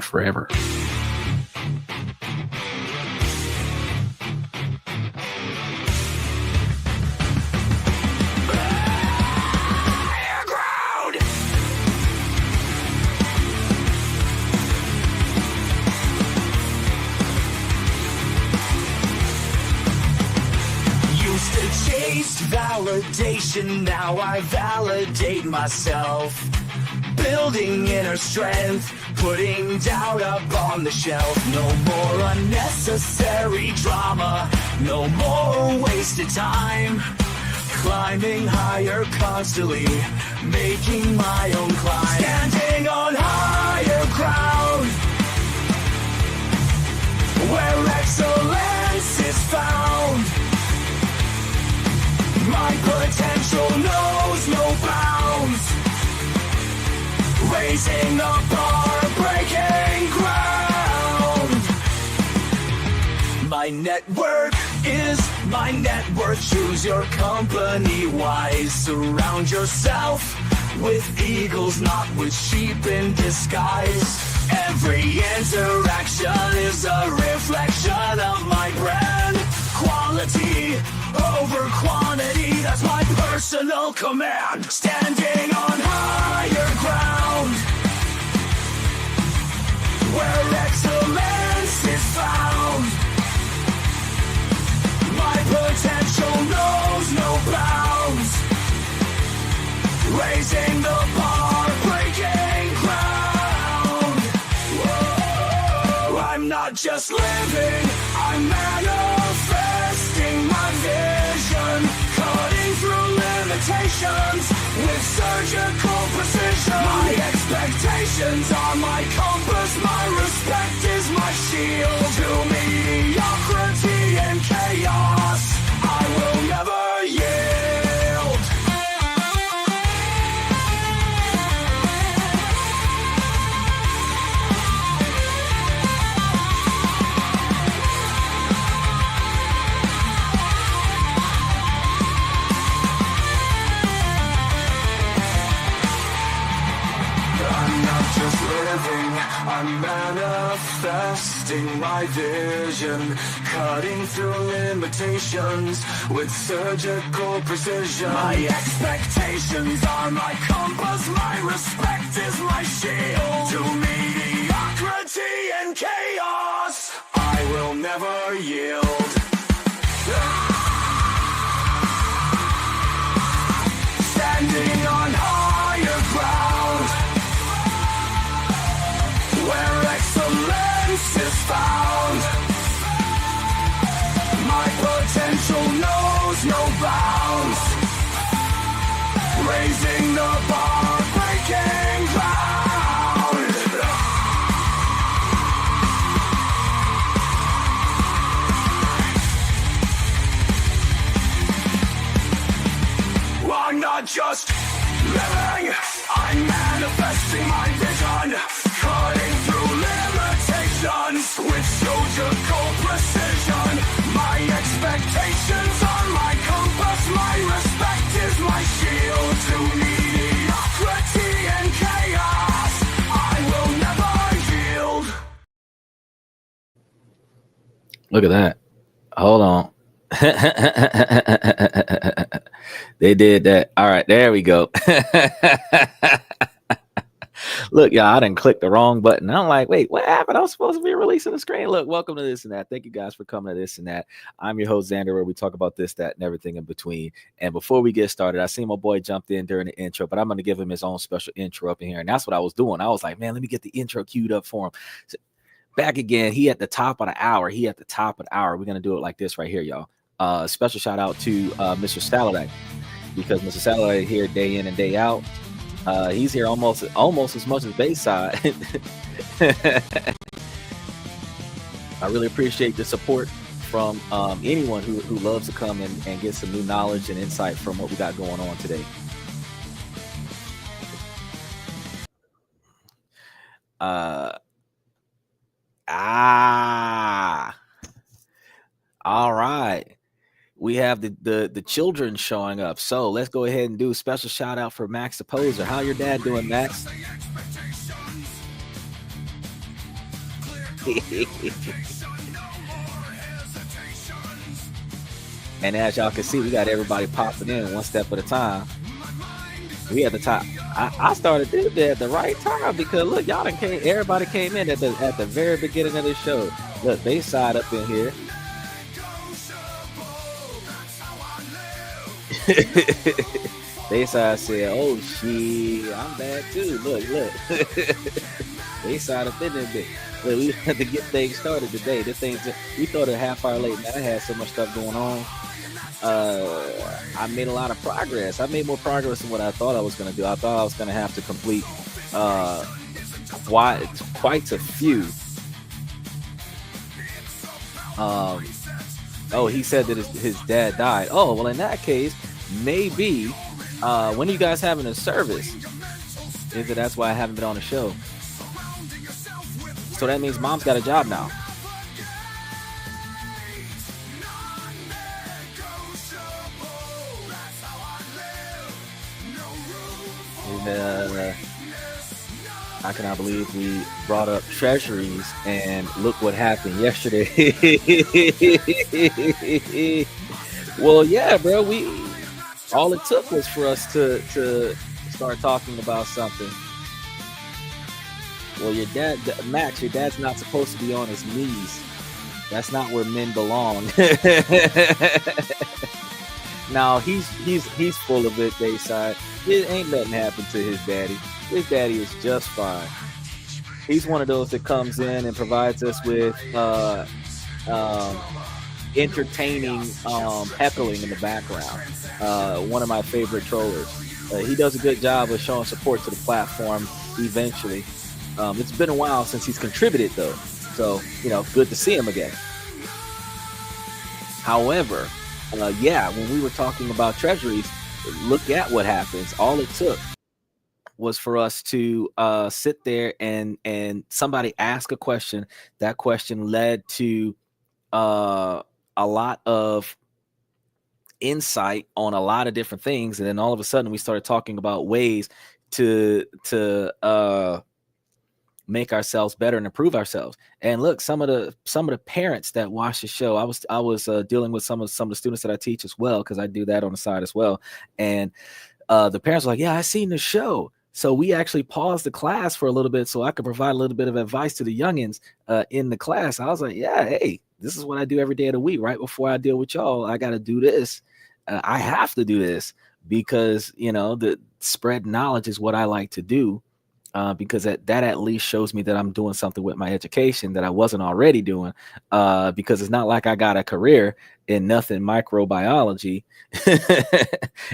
forever. Validation, now I validate myself. Building inner strength, putting doubt up on the shelf. No more unnecessary drama, no more wasted time. Climbing higher constantly, making my own climb. Standing on higher ground, where excellence is found. My potential knows no bounds. Raising the bar, breaking ground. My network is my net worth. Choose your company wise. Surround yourself with eagles, not with sheep in disguise. Every interaction is a reflection of my brand. Quality over quantity, that's my personal command. Standing on higher ground, where excellence is found. My potential knows no bounds. Raising the bar, breaking ground. Whoa, I'm not just living, I'm manifesting my vision. Cutting through limitations with surgical precision. My expectations are my compass, my respect is my shield. To mediocrity and chaos, I will never yield. I'm manifesting my vision, cutting through limitations with surgical precision. My expectations are my compass, my respect is my shield. To mediocrity and chaos, I will never yield. Standing on higher ground, where excellence is found. My potential knows no bounds. Raising the bar, breaking ground. I'm not just living, I'm manifesting my vision. Cutting through limitations with surgical precision. My expectations are my compass, my respect is my shield. To mediocrity and chaos, I will never yield. Look at that. Hold on. They did that. All right, there we go. Look, y'all, I didn't click the wrong button. I'm like, wait, what happened? I was supposed to be releasing the screen. Look, welcome to This and That. Thank you guys for coming to This and That. I'm your host, Xander, where we talk about this, that, and everything in between. And before we get started, I seen my boy jumped in during the intro, but I'm going to give him his own special intro up in here. And that's what I was doing. I was like, man, let me get the intro queued up for him. So, back again, he at the top of the hour. We're going to do it like this right here, y'all. Special shout out to Mr. Saturday, because Mr. Saturday here day in and day out. He's here almost as much as Bayside. I really appreciate the support from anyone who loves to come and get some new knowledge and insight from what we got going on today. All right. We have the children showing up. So let's go ahead and do a special shout out for Max the Poser. How your dad doing, Max? And as y'all can see, we got everybody popping in one step at a time. We at the top. I started this day at the right time because look, y'all done came. Everybody came in at the very beginning of the show. Look, they side up in here. They side said, "Oh shit, I'm bad too." Look. They side up in there bit. Look, we had to get things started today. This thing's we thought a half hour late. Man, I had so much stuff going on. I made a lot of progress. I made more progress than what I thought I was going to do. I thought I was going to have to complete quite a few. Oh, he said that his dad died. Oh, well, in that case, maybe when are you guys having a service? Is it that's why I haven't been on the show? So that means mom's got a job now. I cannot believe we brought up treasuries and look what happened yesterday. Well, yeah, bro, all it took was for us to start talking about something. Well, your dad, Max, your dad's not supposed to be on his knees. That's not where men belong. Now he's full of it, Dayside. It ain't nothing happened to his daddy. His daddy is just fine. He's one of those that comes in and provides us with entertaining heckling in the background. One of my favorite trollers. He does a good job of showing support to the platform eventually. It's been a while since he's contributed though. So, good to see him again. However, when we were talking about treasuries, look at what happens. All it took was for us to sit there and somebody ask a question. That question led to a lot of insight on a lot of different things. And then all of a sudden we started talking about ways to make ourselves better and improve ourselves. And look, some of the parents that watch the show, I was dealing with some of the students that I teach as well, because I do that on the side as well. And the parents were like, yeah, I seen the show. So we actually paused the class for a little bit so I could provide a little bit of advice to the youngins in the class. I was like, yeah, hey, this is what I do every day of the week. Right before I deal with y'all, I got to do this. I have to do this because, the spread knowledge is what I like to do. Because that at least shows me that I'm doing something with my education that I wasn't already doing, because it's not like I got a career in nothing microbiology.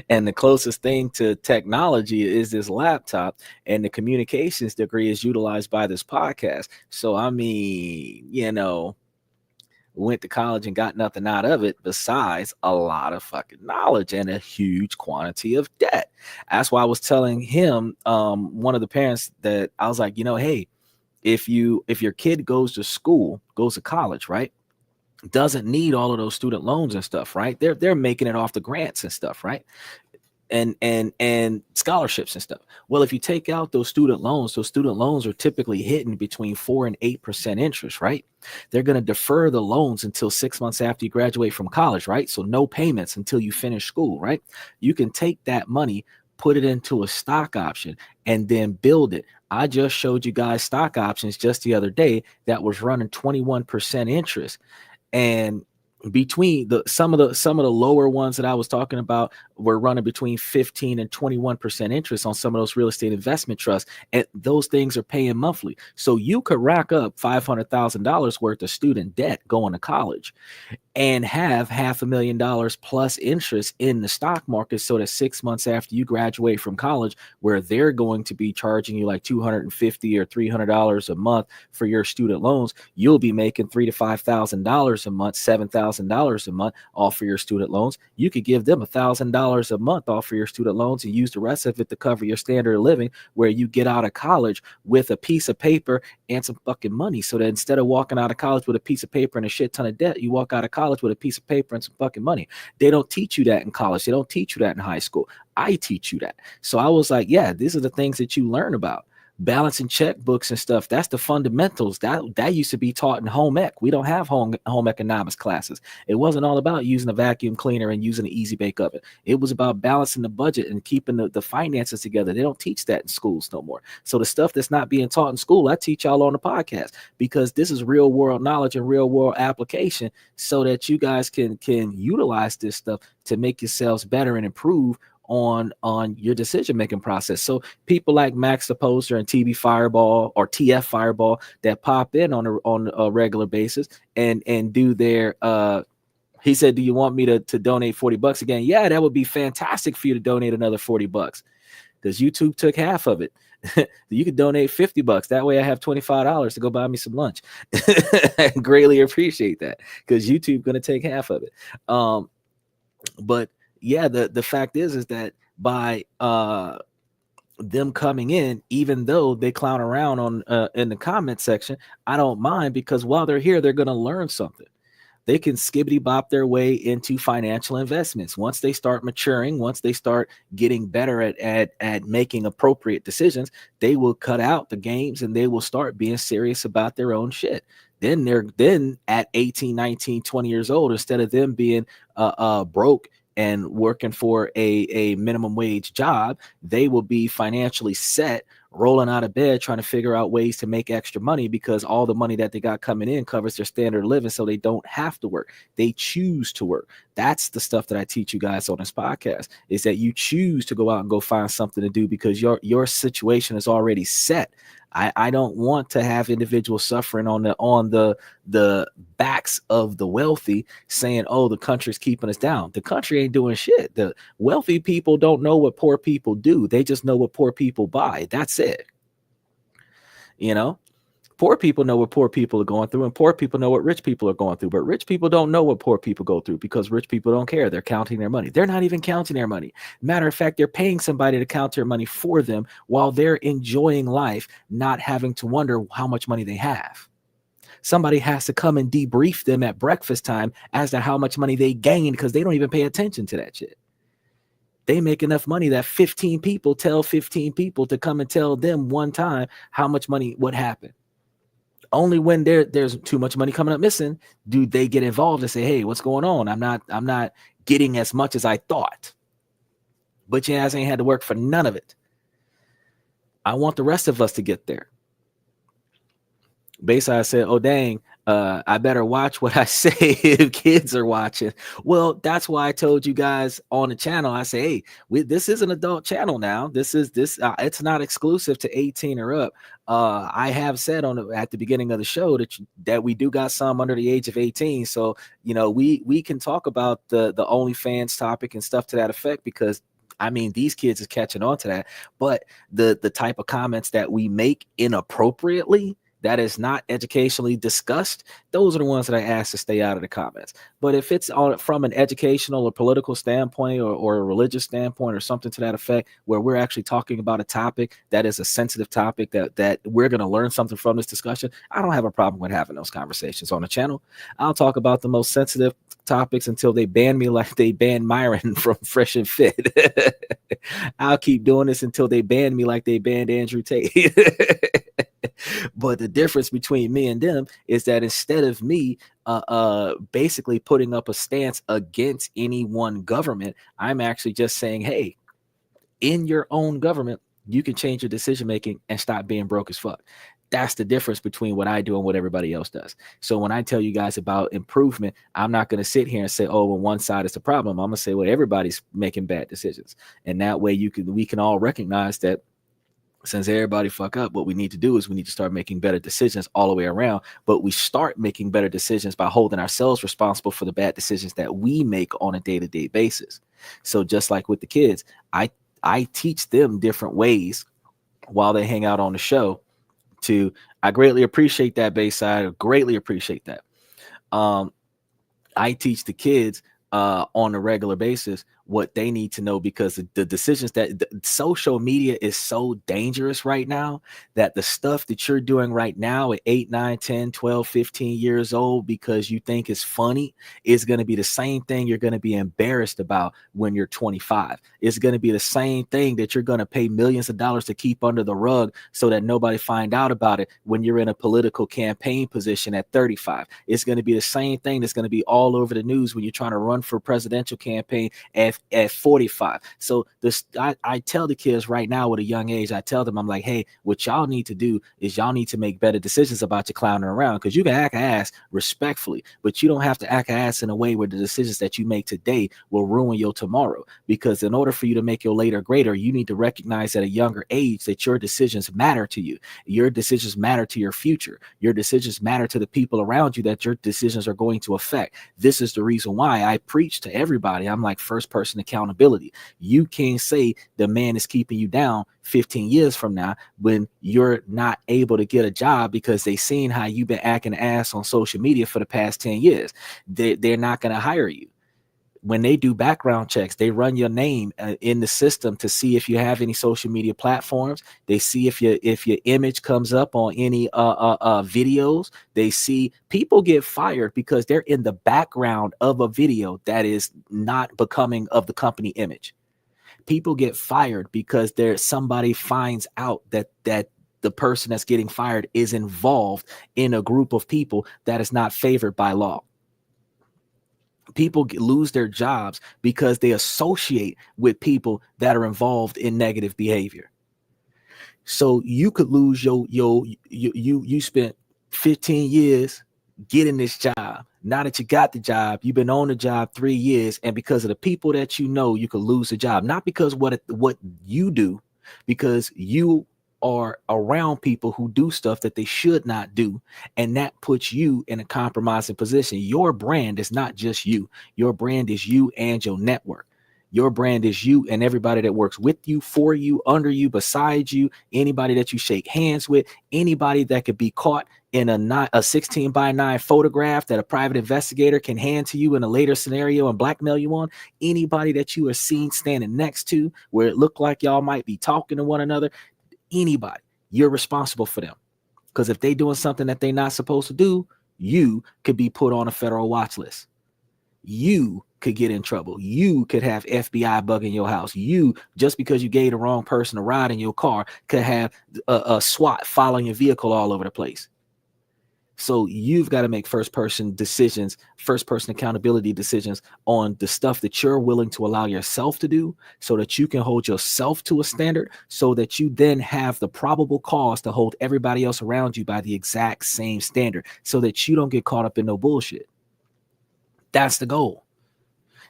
And the closest thing to technology is this laptop, and the communications degree is utilized by this podcast. So, I mean, went to college and got nothing out of it besides a lot of fucking knowledge and a huge quantity of debt. That's why I was telling him, one of the parents, that I was like, hey, if your kid goes to college, right, doesn't need all of those student loans and stuff, right? They're making it off the grants and stuff, right? And scholarships and stuff. Well, if you take out those student loans are typically hitting between 4% and 8% interest, right? They're going to defer the loans until 6 months after you graduate from college, right? So no payments until you finish school, right? You can take that money, put it into a stock option, and then build it. I just showed you guys stock options just the other day that was running 21% interest. And between some of the lower ones that I was talking about were running between 15 and 21% interest on some of those real estate investment trusts, and those things are paying monthly. So you could rack up $500,000 worth of student debt going to college and have $500,000 plus interest in the stock market, so that 6 months after you graduate from college, where they're going to be charging you like $250 or $300 a month for your student loans, you'll be making $3,000 to $5,000 a month, $7,000 a month off for your student loans. You could give them $1,000 a month off for your student loans and use the rest of it to cover your standard of living, where you get out of college with a piece of paper and some fucking money. So that instead of walking out of college with a piece of paper and a shit ton of debt, you walk out of college with a piece of paper and some fucking money. They don't teach you that in college. They don't teach you that in high school. I teach you that. So I was like, yeah, these are the things that you learn about. balancing checkbooks and stuff. That's the fundamentals. That used to be taught in home ec. We don't have home economics classes. It wasn't all about using a vacuum cleaner and using an easy bake oven. It was about balancing the budget and keeping the finances together. They don't teach that in schools no more. So the stuff that's not being taught in school, I teach y'all on the podcast, because this is real world knowledge and real world application, so that you guys can utilize this stuff to make yourselves better and improve on your decision making process. So people like Max the Poster and TB Fireball or TF Fireball that pop in on a regular basis and do their he said, do you want me to donate $40 again? Yeah, that would be fantastic for you to donate another $40, because YouTube took half of it. You could donate $50. That way I have $25 to go buy me some lunch. I greatly appreciate that, because YouTube going to take half of it. But yeah, the fact is that by them coming in, even though they clown around on in the comment section, I don't mind, because while they're here, they're going to learn something. They can skibbity bop their way into financial investments. Once they start maturing, once they start getting better at making appropriate decisions, they will cut out the games and they will start being serious about their own shit. Then they're at 18, 19, 20 years old, instead of them being broke and working for a minimum wage job, they will be financially set, rolling out of bed, trying to figure out ways to make extra money, because all the money that they got coming in covers their standard of living, so they don't have to work. They choose to work. That's the stuff that I teach you guys on this podcast, is that you choose to go out and go find something to do, because your situation is already set. I don't want to have individuals suffering on the backs of the wealthy, saying, oh, the country's keeping us down. The country ain't doing shit. The wealthy people don't know what poor people do. They just know what poor people buy. That's it. You know, poor people know what poor people are going through, and poor people know what rich people are going through. But rich people don't know what poor people go through, because rich people don't care. They're counting their money. They're not even counting their money. Matter of fact, they're paying somebody to count their money for them while they're enjoying life, not having to wonder how much money they have. Somebody has to come and debrief them at breakfast time as to how much money they gained, because they don't even pay attention to that shit. They make enough money that 15 people tell 15 people to come and tell them one time how much money, what happened. Only when there's too much money coming up missing do they get involved and say, hey, what's going on? I'm not getting as much as I thought. But you guys ain't had to work for none of it. I want the rest of us to get there. Basically, I said, oh, dang, I better watch what I say if kids are watching. Well, that's why I told you guys on the channel, I say, hey, this is an adult channel now. It's not exclusive to 18 or up. I have said at the beginning of the show that we do got some under the age of 18. So, you know, we can talk about the OnlyFans topic and stuff to that effect, because I mean, these kids is catching on to that. But the type of comments that we make inappropriately, that is not educationally discussed, those are the ones that I ask to stay out of the comments. But if it's from an educational or political standpoint or a religious standpoint or something to that effect, where we're actually talking about a topic that is a sensitive topic that we're going to learn something from this discussion, I don't have a problem with having those conversations on the channel. I'll talk about the most sensitive topics until they ban me, like they banned Myron from Fresh and Fit. I'll keep doing this until they ban me like they banned Andrew Tate. But the difference between me and them is that instead of me basically putting up a stance against any one government, I'm actually just saying, hey, in your own government, you can change your decision making and stop being broke as fuck. That's the difference between what I do and what everybody else does. So when I tell you guys about improvement, I'm not going to sit here and say, oh, well, one side is the problem. I'm going to say, well, everybody's making bad decisions. And that way we can all recognize that since everybody fuck up, what we need to do is we need to start making better decisions all the way around. But we start making better decisions by holding ourselves responsible for the bad decisions that we make on a day-to-day basis. So just like with the kids, I teach them different ways while they hang out on the show. I greatly appreciate that, Bayside. I greatly appreciate that. I teach the kids on a regular basis what they need to know, because the decisions that social media is so dangerous right now, that the stuff that you're doing right now at 8, 9, 10, 12, 15 years old because you think it's funny is going to be the same thing you're going to be embarrassed about when you're 25. It's going to be the same thing that you're going to pay millions of dollars to keep under the rug so that nobody find out about it when you're in a political campaign position at 35. It's going to be the same thing that's going to be all over the news when you're trying to run for presidential campaign at 45. So this, I tell the kids right now at a young age, I tell them, I'm like, hey, what y'all need to do is y'all need to make better decisions about your clowning around, because you can act ass respectfully, but you don't have to act ass in a way where the decisions that you make today will ruin your tomorrow. Because in order for you to make your later greater, you need to recognize at a younger age that your decisions matter to you. Your decisions matter to your future. Your decisions matter to the people around you that your decisions are going to affect. This is the reason why I preach to everybody. I'm like, first person accountability. You can't say the man is keeping you down 15 years from now when you're not able to get a job because they seen how you've been acting ass on social media for the past 10 years. They're not going to hire you. When they do background checks, they run your name in the system to see if you have any social media platforms. They see if your image comes up on any videos. They see people get fired because they're in the background of a video that is not becoming of the company image. People get fired because somebody finds out that the person that's getting fired is involved in a group of people that is not favored by law. People lose their jobs because they associate with people that are involved in negative behavior. So you could lose you spent 15 years getting this job. Now that you got the job, you've been on the job 3 years, and because of the people that you know, you could lose the job. Not because what you do, because you are around people who do stuff that they should not do, and that puts you in a compromising position. Your brand is not just you. Your brand is you and your network. Your brand is you and everybody that works with you, for you, under you, beside you, anybody that you shake hands with, anybody that could be caught in a 16:9 photograph that a private investigator can hand to you in a later scenario and blackmail you on, anybody that you are seen standing next to where it looked like y'all might be talking to one another, anybody, you're responsible for them. Because if they doing something that they're not supposed to do, you could be put on a federal watch list. You could get in trouble. You could have FBI bugging your house. You, just because you gave the wrong person a ride in your car, could have a SWAT following your vehicle all over the place. So you've got to make first person accountability decisions on the stuff that you're willing to allow yourself to do, so that you can hold yourself to a standard, so that you then have the probable cause to hold everybody else around you by the exact same standard, so that you don't get caught up in no bullshit. That's the goal.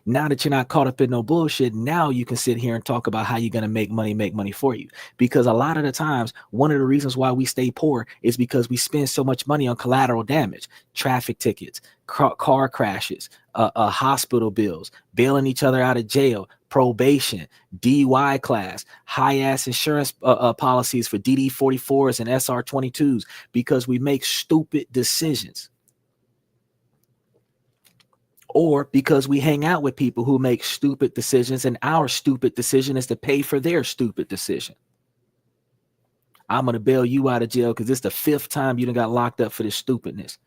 Now that you're not caught up in no bullshit, now you can sit here and talk about how you're going to make money for you. Because a lot of the times, one of the reasons why we stay poor is because we spend so much money on collateral damage, traffic tickets, car crashes, hospital bills, bailing each other out of jail, probation, DUI class, high-ass insurance policies for DD-44s and SR-22s, because we make stupid decisions. Or because we hang out with people who make stupid decisions, and our stupid decision is to pay for their stupid decision. I'm going to bail you out of jail because it's the 5th time you done got locked up for this stupidness.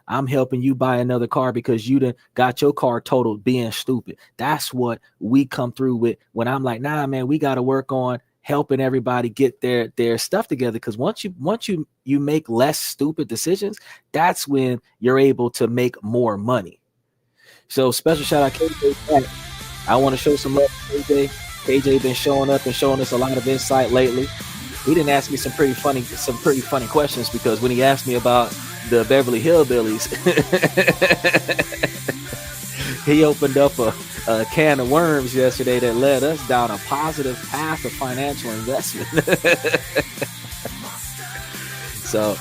I'm helping you buy another car because you done got your car totaled being stupid. That's what we come through with when I'm like, nah, man, we got to work on helping everybody get their stuff together. Because once you make less stupid decisions, that's when you're able to make more money. So special shout out KJ. I want to show some love to KJ. KJ been showing up and showing us a lot of insight lately. He didn't ask me some pretty funny questions, because when he asked me about the Beverly Hillbillies, he opened up a can of worms yesterday that led us down a positive path of financial investment. So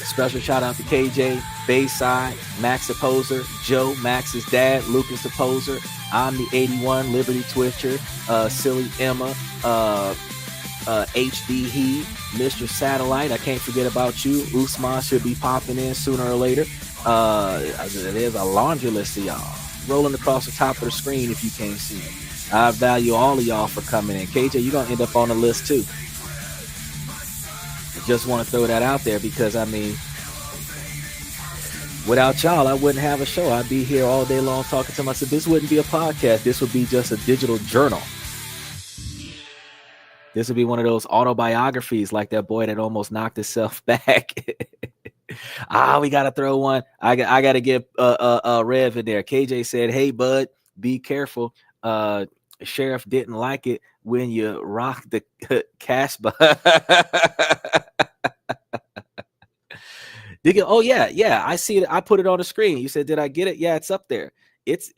special shout out to KJ, Bayside, Max the Poser, Joe, Max's dad, Lucas the Poser, I'm the 81, Liberty Twitcher, Silly Emma, HD He, Mr. Satellite, I can't forget about you. Usman should be popping in sooner or later. There's a laundry list of y'all. rolling across the top of the screen if you can't see it. I value all of y'all for coming in. KJ, you're going to end up on the list too. I just want to throw that out there because, I mean, without y'all, I wouldn't have a show. I'd be here all day long talking to myself. This wouldn't be a podcast. This would be just a digital journal. This would be one of those autobiographies like that boy that almost knocked himself back. We got to throw one. I got to get Rev in there. KJ said, hey, bud, be careful. Sheriff didn't like it when you rock the cash. Oh yeah, I see it. I put it on the screen. You said, did I get it? Yeah, it's up there. As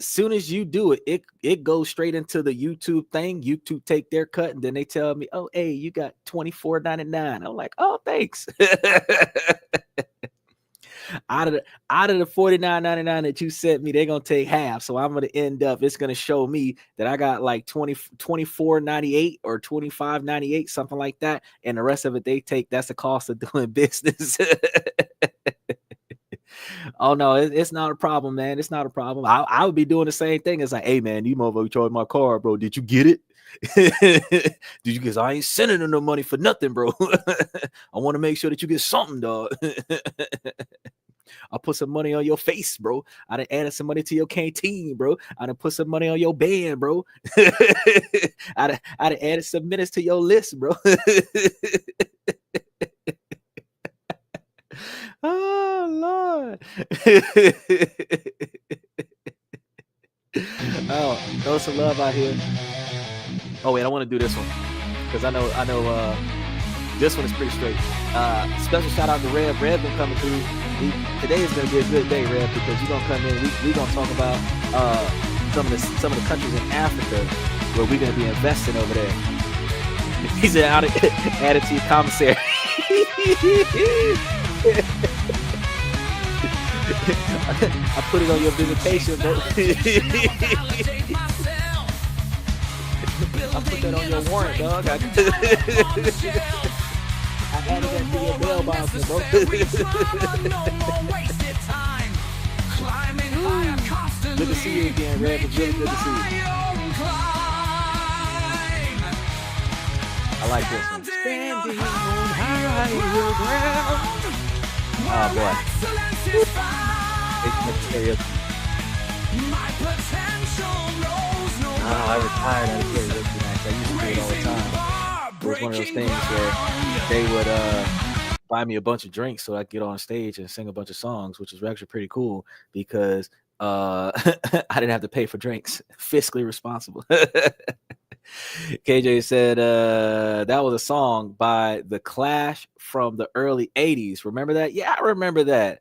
soon as you do it goes straight into the YouTube thing. YouTube take their cut, and then they tell me, oh, hey, you got $24.99. I'm like, oh, thanks. Out of the $49.99 that you sent me, they're gonna take half. So I'm gonna end up, it's gonna show me that I got like $24.98 or $25.98, something like that. And the rest of it they take. That's the cost of doing business. Oh no, it's not a problem, man. It's not a problem. I would be doing the same thing. It's like, hey man, you motherfucker charged my car, bro. Did you get it? Did you? Because I ain't sending them no money for nothing, bro. I want to make sure that you get something, dog. I'll put some money on your face, bro. I done added some money to your canteen, bro. I done put some money on your band, bro. I done added some minutes to your list, bro. Oh Lord. Oh, throw some love out here. Oh wait, I want to do this one because I know this one is pretty straight. Special shout out to Rev. Rev been coming through. Today is gonna be a good day, Rev, because you're gonna come in. We're gonna talk about some of the countries in Africa where we're gonna be investing over there. He's added to your commissary. I put it on your visitation, bro. I put that on your warrant, dog. I added that to your mailbox, bro. Good to see you again, Rev. It's really good to see you. I like this one. Standing on higher ground. Oh boy. I retired out of karaoke nights. I used to do it all the time. It was one of those things where they would buy me a bunch of drinks so I could get on stage and sing a bunch of songs, which was actually pretty cool because I didn't have to pay for drinks. Fiscally responsible. KJ said that was a song by The Clash from the early 80s. Remember that? Yeah, I remember that.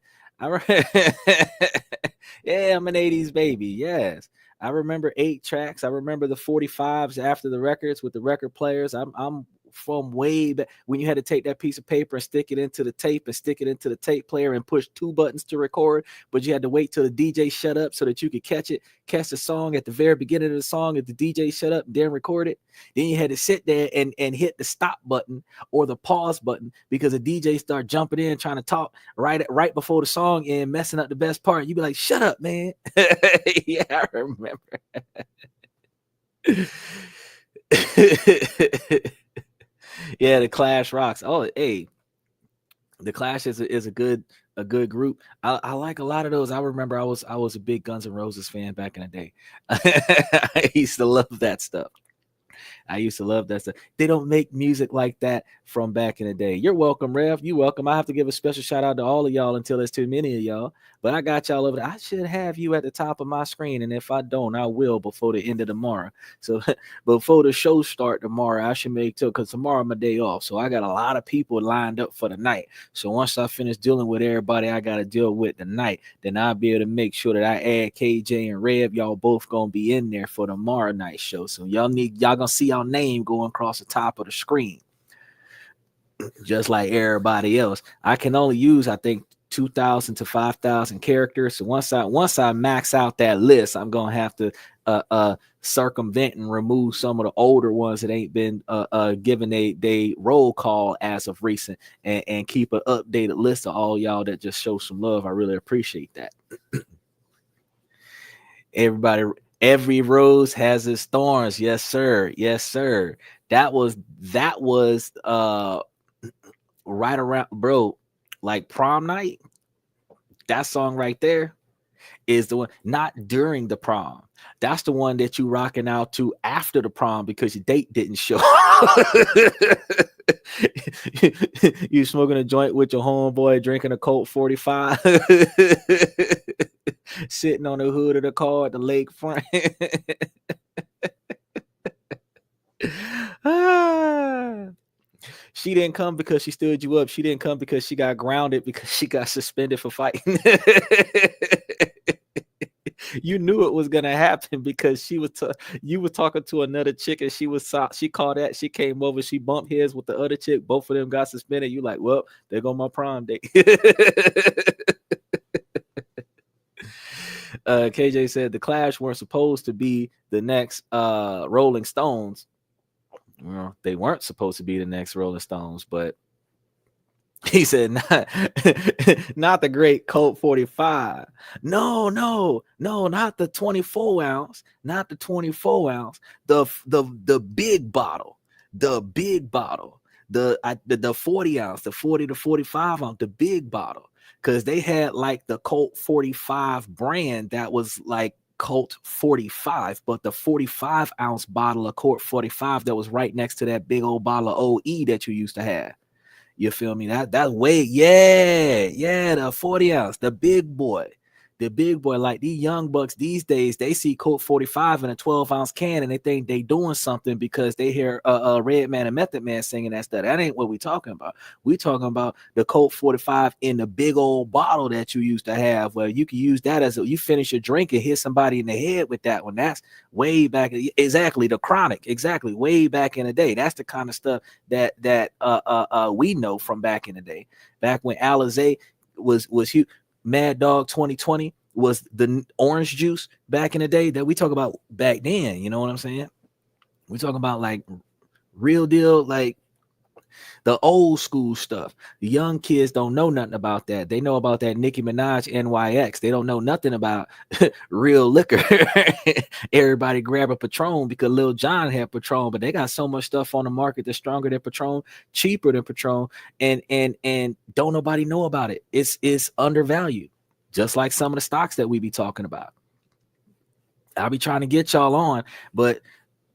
Yeah, I'm an 80s baby. Yes. I remember 8 tracks. I remember the 45s after the records with the record players. I'm from way back when you had to take that piece of paper and stick it into the tape and stick it into the tape player and push 2 buttons to record, but you had to wait till the DJ shut up so that you could catch the song at the very beginning of the song if the DJ shut up and then record it. Then you had to sit there and hit the stop button or the pause button because the DJ start jumping in trying to talk right before the song and messing up the best part. You'd be like, shut up, man. Yeah, I remember. Yeah, the Clash rocks. Oh, hey, the Clash is a good group. I like a lot of those. I remember I was a big Guns N' Roses fan back in the day. I used to love that stuff. They don't make music like that from back in the day. You're welcome, Rev. You welcome. I have to give a special shout out to all of y'all until there's too many of y'all. But I got y'all over there. I should have you at the top of my screen, and if I don't, I will before the end of tomorrow. So before the show start tomorrow, I should make it because tomorrow my day off. So I got a lot of people lined up for the night. So once I finish dealing with everybody I got to deal with tonight, then I'll be able to make sure that I add KJ and Rev. Y'all both gonna be in there for tomorrow night show. So y'all gonna see y'all name going across the top of the screen, just like everybody else. I can only use, I think, 2,000 to 5,000 characters. So once I max out that list, I'm gonna have to circumvent and remove some of the older ones that ain't been given they roll call as of recent, and keep an updated list of all y'all that just show some love. I really appreciate that. Every rose has its thorns. Yes, sir. Yes, sir. That was right around, bro, like prom night. That song right there is the one, not during the prom. That's the one that you rocking out to after the prom because your date didn't show. You smoking a joint with your homeboy, drinking a Colt 45, sitting on the hood of the car at the lakefront. She didn't come because she stood you up. She didn't come because she got grounded because she got suspended for fighting. You knew it was gonna happen because you were talking to another chick and she called that. She came over. She bumped heads with the other chick. Both of them got suspended. You like, well, there go my prom date. KJ said the Clash weren't supposed to be the next Rolling Stones. Well, they weren't supposed to be the next Rolling Stones, but he said not the great Colt 45. No, not the 24 ounce, not the 24 ounce, the big bottle, the 40 ounce, the 40 to 45 ounce, the big bottle, because they had like the Colt 45 brand that was like Colt 45, but the 45 ounce bottle of Colt 45 that was right next to that big old bottle of OE that you used to have. You feel me? That's way, yeah, the 40 ounce, the big boy. Like these young bucks these days, they see Colt 45 in a 12 ounce can and they think they doing something because they hear Redman and Method Man singing that stuff. That ain't what we talking about. We talking about the Colt 45 in the big old bottle that you used to have, where you can use that as you finish your drink and hit somebody in the head with that one. That's way back. Exactly, the Chronic. Exactly, way back in the day. That's the kind of stuff that we know from back in the day. Back when Alizé was huge. Mad Dog 2020 was the orange juice back in the day that we talk about back then. You know what I'm saying? We talking about like real deal, like the old school stuff. The young kids don't know nothing about that. They know about that Nicki Minaj NYX. They don't know nothing about real liquor. Everybody grab a Patron because Lil Jon had Patron, but they got so much stuff on the market that's stronger than Patron, cheaper than Patron, and don't nobody know about it. It's undervalued, just like some of the stocks that we be talking about. I'll be trying to get y'all on, but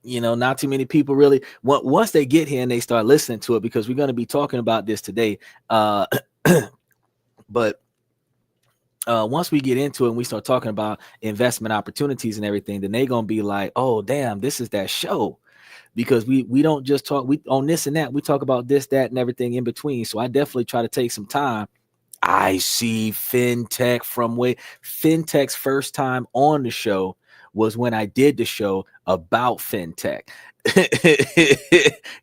you know, not too many people really. Once they get here and they start listening to it, because we're going to be talking about this today. But once we get into it and we start talking about investment opportunities and everything, then they're going to be like, oh, damn, this is that show. Because we don't just talk on this and that. We talk about this, that, and everything in between. So I definitely try to take some time. I see FinTech's first time on the show was when I did the show about FinTech.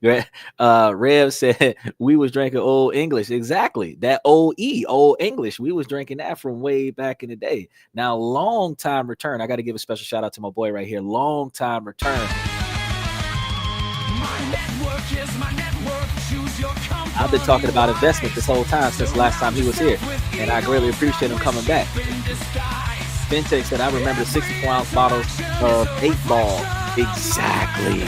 Rev said we was drinking old English. Exactly. That old English. We was drinking that from way back in the day. Now, long time return. I got to give a special shout out to my boy right here. Long time return. I've been talking about investment this whole time since the last time he was here, and I greatly appreciate him coming back. FinTech said, I remember 64-ounce bottles of 8-Ball. Exactly.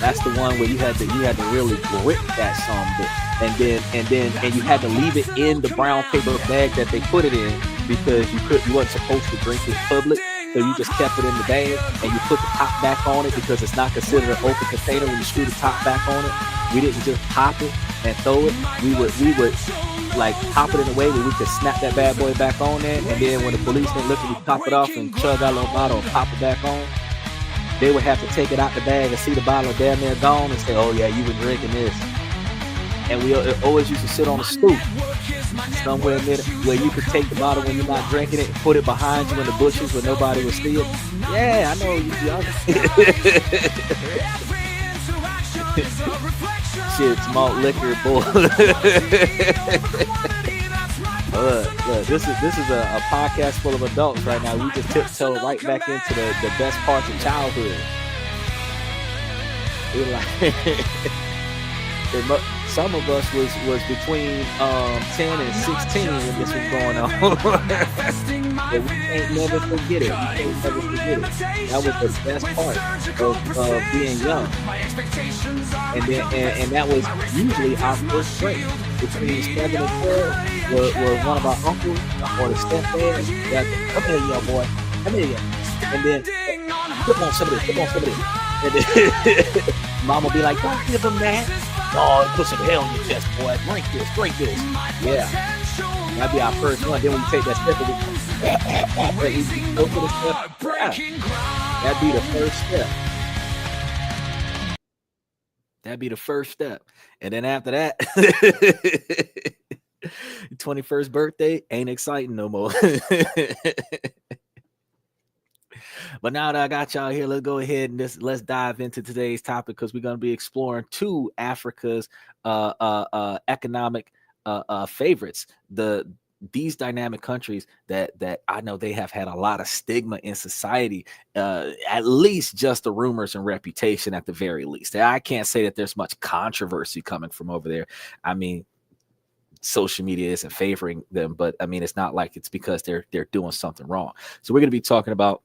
That's the one where you had to really grip that something, and you had to leave it in the brown paper bag that they put it in, because you wasn't supposed to drink it public. So you just kept it in the bag and you put the top back on it, because it's not considered an open container when you screw the top back on it. We didn't just pop it and throw it. We would like pop it in a way where we could snap that bad boy back on there, and then when the policeman looked, we pop it off and chug our little bottle and pop it back on. They would have to take it out the bag and see the bottle damn near gone and say, oh yeah, you've been drinking this. And we always used to sit on a stoop somewhere near where you could take the bottle when you're not drinking it and put it behind you in the bushes where nobody would see it. Yeah, I know you. Shit, malt liquor, boy. Look, this is a podcast full of adults right now. We just tiptoe right back into the best parts of childhood. We're like, some of us was between 10 and 16 when this was going on. But we can't never forget it. We can't never forget it. That was the best part of being young. And that was usually our first break. Between 7 and 12 was one of our uncles or the stepdad that, come here, young boy, come here. And then, put on some of this, And then mama be like, don't give him that. Oh, put some hell on your chest, boy. Drink this. Yeah. That'd be our first one. Then when you take that step, that'd be the first step. That'd be the first step. And then after that, 21st birthday ain't exciting no more. But now that I got y'all here, let's go ahead and let's dive into today's topic, because we're going to be exploring two Africa's economic favorites. These dynamic countries that I know they have had a lot of stigma in society, at least just the rumors and reputation at the very least. I can't say that there's much controversy coming from over there. I mean, social media isn't favoring them, but I mean, it's not like it's because they're doing something wrong. So we're going to be talking about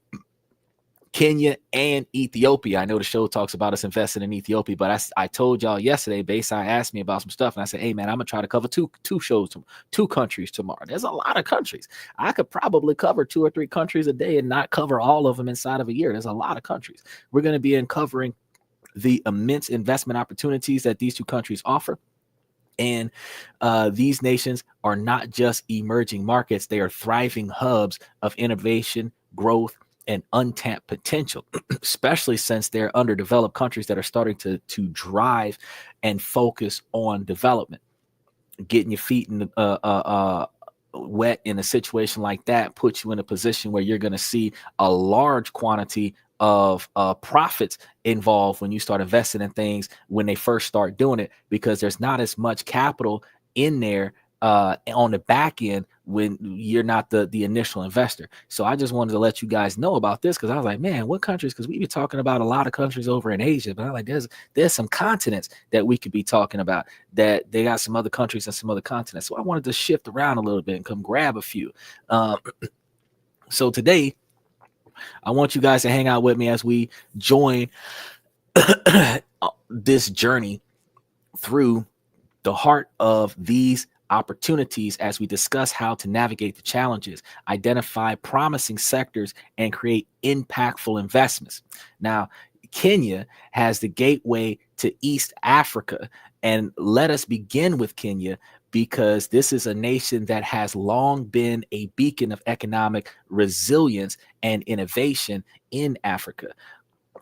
Kenya and Ethiopia. I know the show talks about us investing in Ethiopia, but I told y'all yesterday, Bayside asked me about some stuff, and I said, hey man, I'm gonna try to cover two countries tomorrow. There's a lot of countries. I could probably cover 2 or 3 countries a day and not cover all of them inside of a year. There's a lot of countries. We're going to be covering the immense investment opportunities that these two countries offer. And these nations are not just emerging markets. They are thriving hubs of innovation, growth, and untapped potential, especially since they're underdeveloped countries that are starting to drive and focus on development. Getting your feet in wet in a situation like that puts you in a position where you're going to see a large quantity of profits involved when you start investing in things when they first start doing it, because there's not as much capital in there on the back end when you're not the initial investor. So I just wanted to let you guys know about this, because I was like, man, what countries? Because we be talking about a lot of countries over in Asia, but I'm like, there's some continents that we could be talking about, that they got some other countries and some other continents. So I wanted to shift around a little bit and come grab a few. So today, I want you guys to hang out with me as we join this journey through the heart of these opportunities as we discuss how to navigate the challenges, identify promising sectors, and create impactful investments. Now, Kenya has the gateway to East Africa, and let us begin with Kenya, because this is a nation that has long been a beacon of economic resilience and innovation in Africa.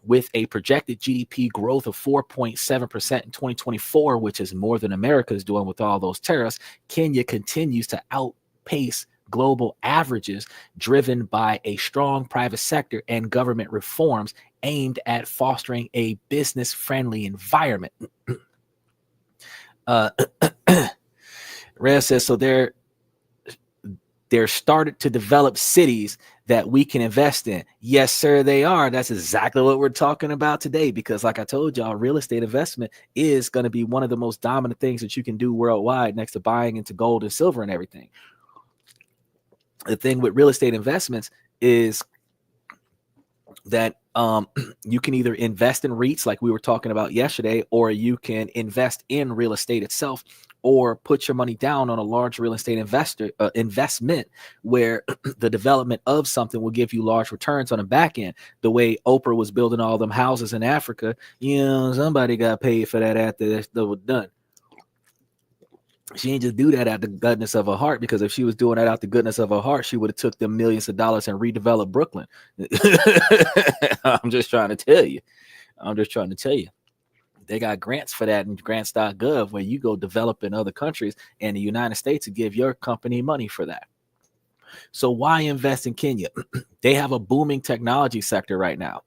With a projected GDP growth of 4.7% in 2024, which is more than America is doing with all those tariffs, Kenya continues to outpace global averages, driven by a strong private sector and government reforms aimed at fostering a business-friendly environment. Rev says, so they're started to develop cities that we can invest in. Yes, sir, they are. That's exactly what we're talking about today, because like I told y'all, real estate investment is going to be one of the most dominant things that you can do worldwide, next to buying into gold and silver and everything. The thing with real estate investments is that you can either invest in REITs like we were talking about yesterday, or you can invest in real estate itself, or put your money down on a large real estate investment where the development of something will give you large returns on the back end. The way Oprah was building all them houses in Africa, somebody got paid for that after that was done. She didn't just do that out the goodness of her heart, because if she was doing that out the goodness of her heart, she would have took them millions of dollars and redeveloped Brooklyn. I'm just trying to tell you. They got grants for that in grants.gov, where you go develop in other countries, and the United States to give your company money for that. So why invest in Kenya? They have a booming technology sector right now.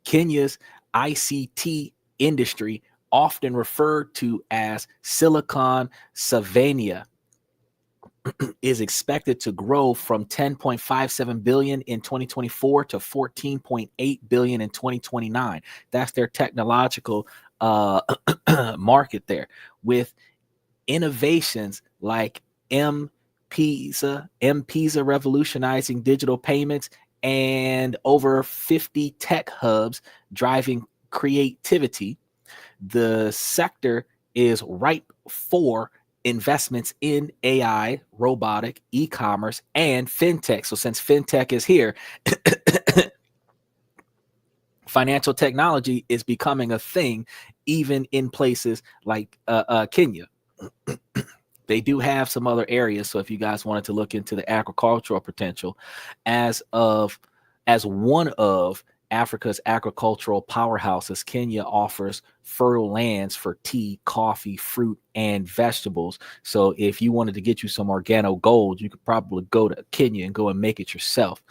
Kenya's ICT industry, often referred to as Silicon Savannah, is expected to grow from 10.57 billion in 2024 to 14.8 billion in 2029. That's their technological uh, market there with innovations like M-Pesa revolutionizing digital payments, and over 50 tech hubs driving creativity. The sector is ripe for investments in AI, robotic, e-commerce, and fintech. So since fintech is here, financial technology is becoming a thing, even in places like Kenya. They do have some other areas. So if you guys wanted to look into the agricultural potential, as one of Africa's agricultural powerhouses, Kenya offers fertile lands for tea, coffee, fruit, and vegetables. So if you wanted to get you some organo gold, you could probably go to Kenya and go and make it yourself.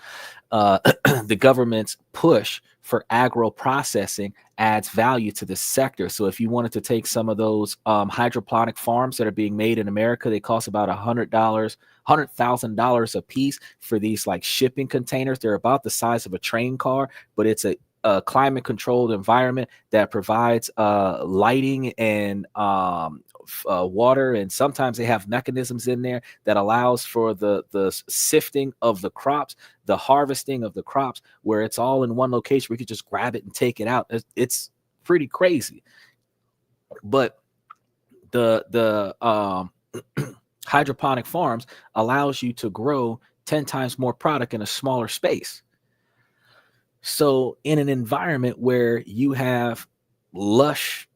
The government's push for agro processing adds value to this sector. So if you wanted to take some of those hydroponic farms that are being made in America, they cost about $100,000 a piece for these like shipping containers. They're about the size of a train car, but it's a climate controlled environment that provides lighting and water, and sometimes they have mechanisms in there that allows for the sifting of the crops, the harvesting of the crops, where it's all in one location. We could just grab it and take it out. It's pretty crazy. But the hydroponic farms allows you to grow 10 times more product in a smaller space. So in an environment where you have lush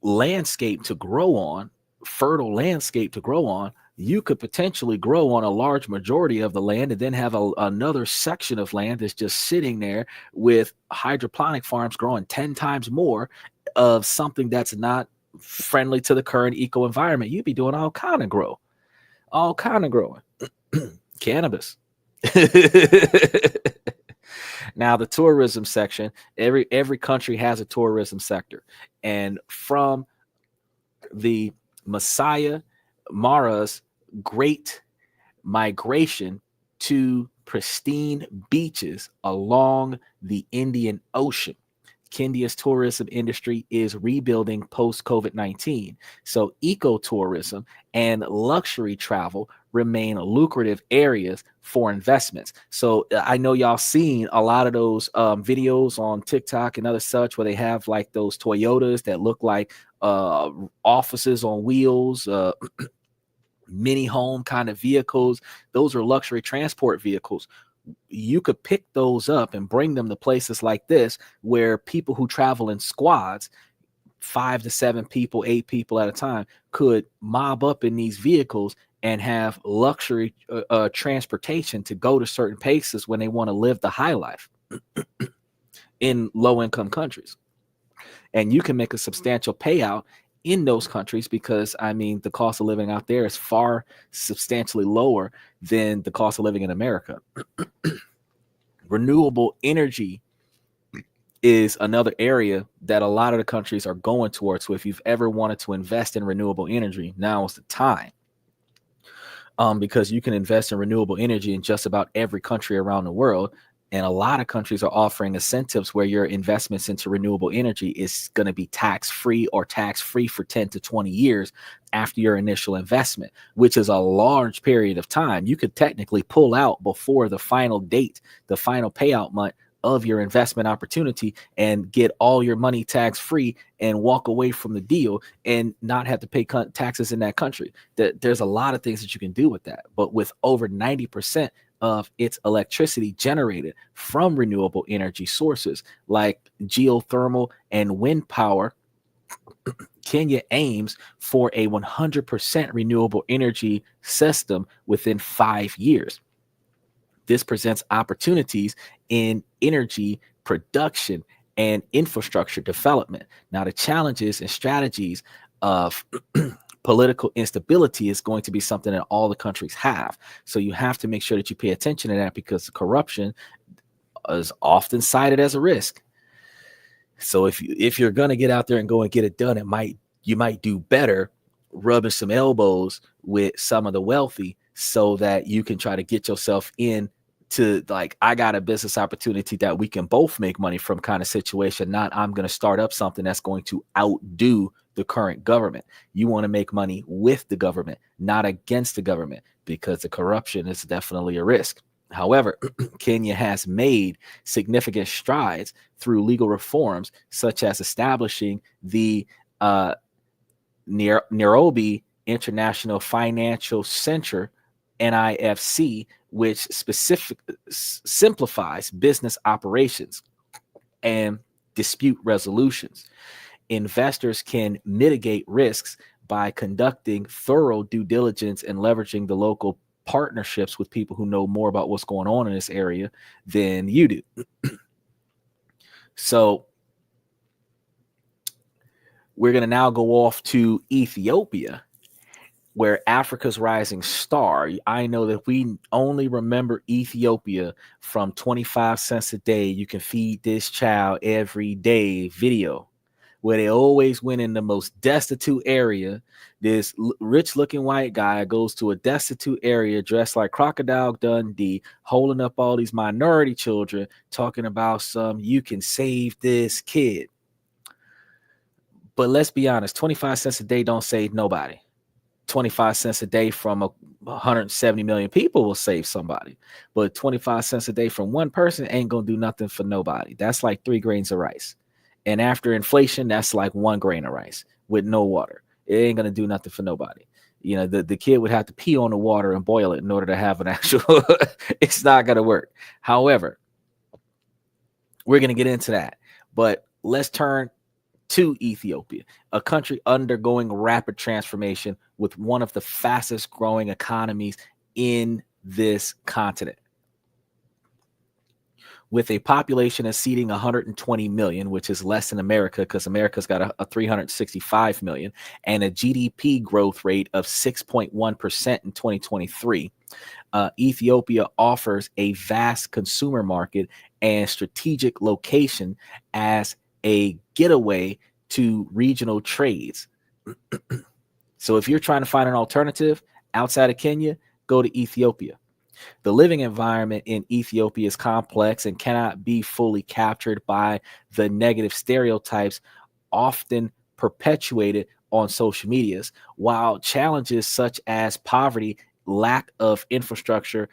landscape to grow on, fertile landscape to grow on, you could potentially grow on a large majority of the land and then have another section of land that's just sitting there with hydroponic farms growing 10 times more of something that's not friendly to the current eco environment. You'd be doing all kind of growing. Cannabis. Now, the tourism section, every country has a tourism sector. And from the Messiah Mara's great migration to pristine beaches along the Indian Ocean, Kenya's tourism industry is rebuilding post-COVID-19. So ecotourism and luxury travel remain lucrative areas for investments. So I know y'all seen a lot of those videos on TikTok and other such where they have like those Toyotas that look like offices on wheels, mini home kind of vehicles. Those are luxury transport vehicles. You could pick those up and bring them to places like this where people who travel in squads, 5 to 7 people, 8 people at a time, could mob up in these vehicles and have luxury transportation to go to certain places when they want to live the high life in low income countries. And you can make a substantial payout in those countries because, I mean, the cost of living out there is far substantially lower than the cost of living in America. Renewable energy is another area that a lot of the countries are going towards. So if you've ever wanted to invest in renewable energy, now is the time. Because you can invest in renewable energy in just about every country around the world. And a lot of countries are offering incentives where your investments into renewable energy is going to be tax-free or tax-free for 10 to 20 years after your initial investment, which is a large period of time. You could technically pull out before the final date, the final payout month of your investment opportunity, and get all your money tax-free and walk away from the deal and not have to pay taxes in that country. There's a lot of things that you can do with that. But with over 90% of its electricity generated from renewable energy sources like geothermal and wind power, Kenya aims for a 100% renewable energy system within 5 years. This presents opportunities in energy production and infrastructure development. Now, the challenges and strategies of political instability is going to be something that all the countries have. So you have to make sure that you pay attention to that, because corruption is often cited as a risk. So if you're going to get out there and go and get it done, you might do better rubbing some elbows with some of the wealthy so that you can try to get yourself in to like, I got a business opportunity that we can both make money from kind of situation, not I'm going to start up something that's going to outdo the current government. You want to make money with the government, not against the government, because the corruption is definitely a risk. However, Kenya has made significant strides through legal reforms, such as establishing the Nairobi International Financial Center, NIFC, which simplifies business operations and dispute resolutions. Investors can mitigate risks by conducting thorough due diligence and leveraging the local partnerships with people who know more about what's going on in this area than you do. So we're going to now go off to Ethiopia, where Africa's rising star. I know that we only remember Ethiopia from 25 cents a day. You can feed this child every day video, where they always went in the most destitute area. This rich looking white guy goes to a destitute area dressed like Crocodile Dundee, holding up all these minority children, talking about you can save this kid. But let's be honest, 25 cents a day don't save nobody. 25 cents a day from 170 million people will save somebody, but 25 cents a day from one person ain't gonna do nothing for nobody. That's like 3 grains of rice, and after inflation, that's like 1 grain of rice with no water. It ain't gonna do nothing for nobody. You know, the kid would have to pee on the water and boil it in order to have an actual it's not gonna work. However, we're gonna get into that, but let's turn to Ethiopia, a country undergoing rapid transformation with one of the fastest growing economies in this continent. With a population exceeding 120 million, which is less than America, because America's got a 365 million, and a GDP growth rate of 6.1% in 2023, Ethiopia offers a vast consumer market and strategic location as a getaway to regional trades. So if you're trying to find an alternative outside of Kenya, go to Ethiopia. The living environment in Ethiopia is complex and cannot be fully captured by the negative stereotypes often perpetuated on social medias. While challenges such as poverty, lack of infrastructure,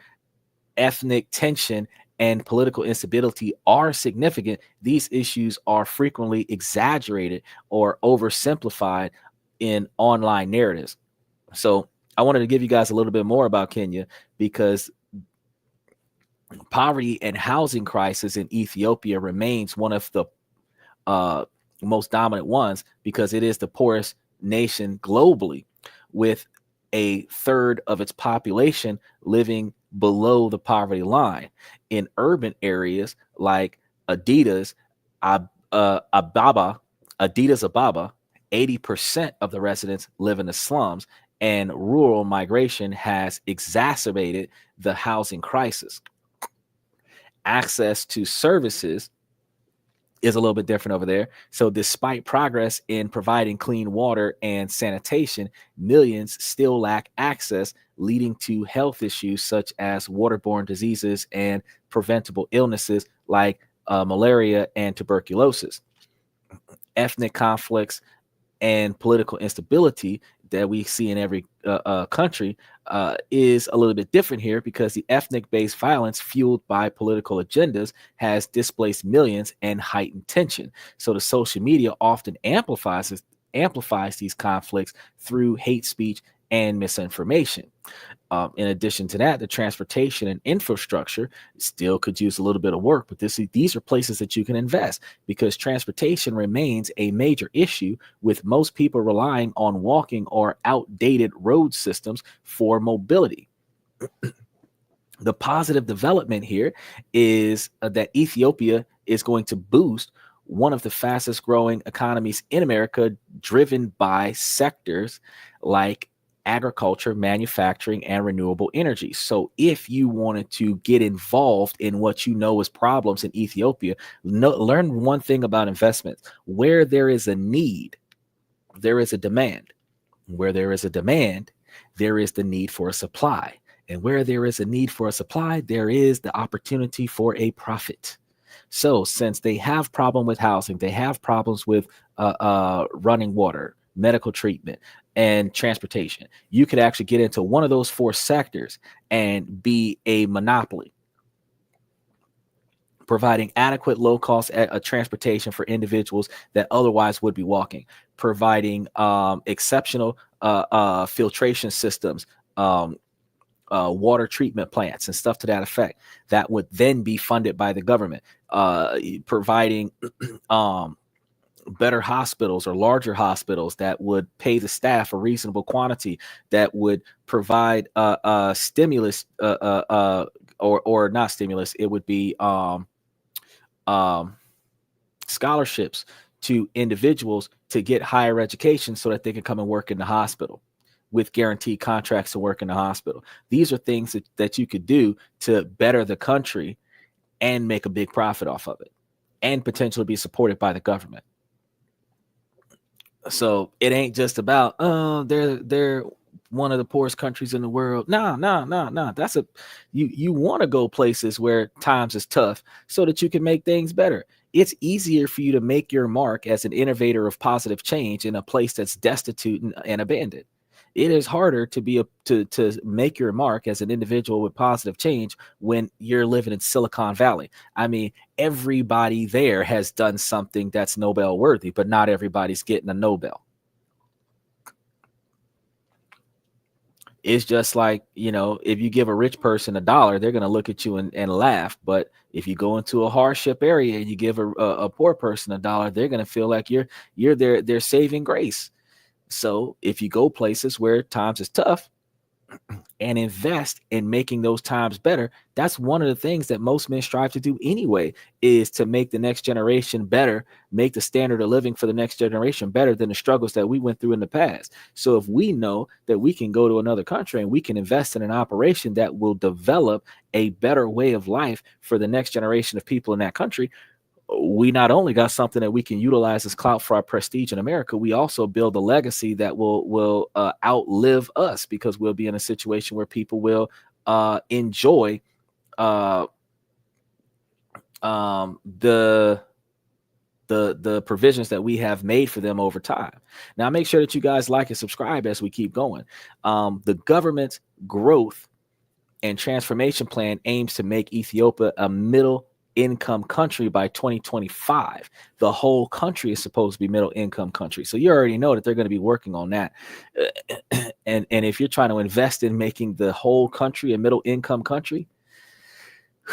ethnic tension, and political instability are significant, these issues are frequently exaggerated or oversimplified in online narratives. So I wanted to give you guys a little bit more about Kenya, because poverty and housing crisis in Ethiopia remains one of the most dominant ones, because it is the poorest nation globally, with a third of its population living below the poverty line. In urban areas like Addis Ababa, 80% of the residents live in the slums, and rural migration has exacerbated the housing crisis. Access to services is a little bit different over there. So despite progress in providing clean water and sanitation, millions still lack access, leading to health issues such as waterborne diseases and preventable illnesses like malaria and tuberculosis. Ethnic conflicts and political instability that we see in every country is a little bit different here, because the ethnic-based violence fueled by political agendas has displaced millions and heightened tension. So the social media often amplifies these conflicts through hate speech and misinformation. In addition to that, the transportation and infrastructure still could use a little bit of work, but these are places that you can invest, because transportation remains a major issue, with most people relying on walking or outdated road systems for mobility. The positive development here is that Ethiopia is going to boost one of the fastest growing economies in America, driven by sectors like agriculture, manufacturing, and renewable energy. So if you wanted to get involved in what you know is problems in Ethiopia, learn one thing about investments. Where there is a need, there is a demand. Where there is a demand, there is the need for a supply. And where there is a need for a supply, there is the opportunity for a profit. So since they have problem with housing, they have problems with running water, medical treatment, and transportation, you could actually get into one of those four sectors and be a monopoly, providing adequate low-cost transportation for individuals that otherwise would be walking, providing exceptional filtration systems, water treatment plants and stuff to that effect that would then be funded by the government, providing better hospitals or larger hospitals that would pay the staff a reasonable quantity, that would provide stimulus or not stimulus, it would be scholarships to individuals to get higher education so that they can come and work in the hospital with guaranteed contracts to work in the hospital. These are things that you could do to better the country and make a big profit off of it and potentially be supported by the government. So it ain't just about, oh, they're one of the poorest countries in the world. No. That's you want to go places where times is tough so that you can make things better. It's easier for you to make your mark as an innovator of positive change in a place that's destitute and abandoned. It is harder to be to make your mark as an individual with positive change when you're living in Silicon Valley. I mean, everybody there has done something that's Nobel worthy, but not everybody's getting a Nobel. It's just like, if you give a rich person $1, they're going to look at you and laugh. But if you go into a hardship area and you give a poor person $1, they're going to feel like you're their saving grace. So if you go places where times is tough and invest in making those times better, that's one of the things that most men strive to do anyway, is to make the next generation better, make the standard of living for the next generation better than the struggles that we went through in the past. So if we know that we can go to another country and we can invest in an operation that will develop a better way of life for the next generation of people in that country, we not only got something that we can utilize as clout for our prestige in America, we also build a legacy that will outlive us, because we'll be in a situation where people will enjoy the provisions that we have made for them over time. Now, make sure that you guys like and subscribe as we keep going. The government's growth and transformation plan aims to make Ethiopia a middle income country by 2025. The whole country is supposed to be middle income country. So you already know that they're going to be working on that. And if you're trying to invest in making the whole country a middle income country,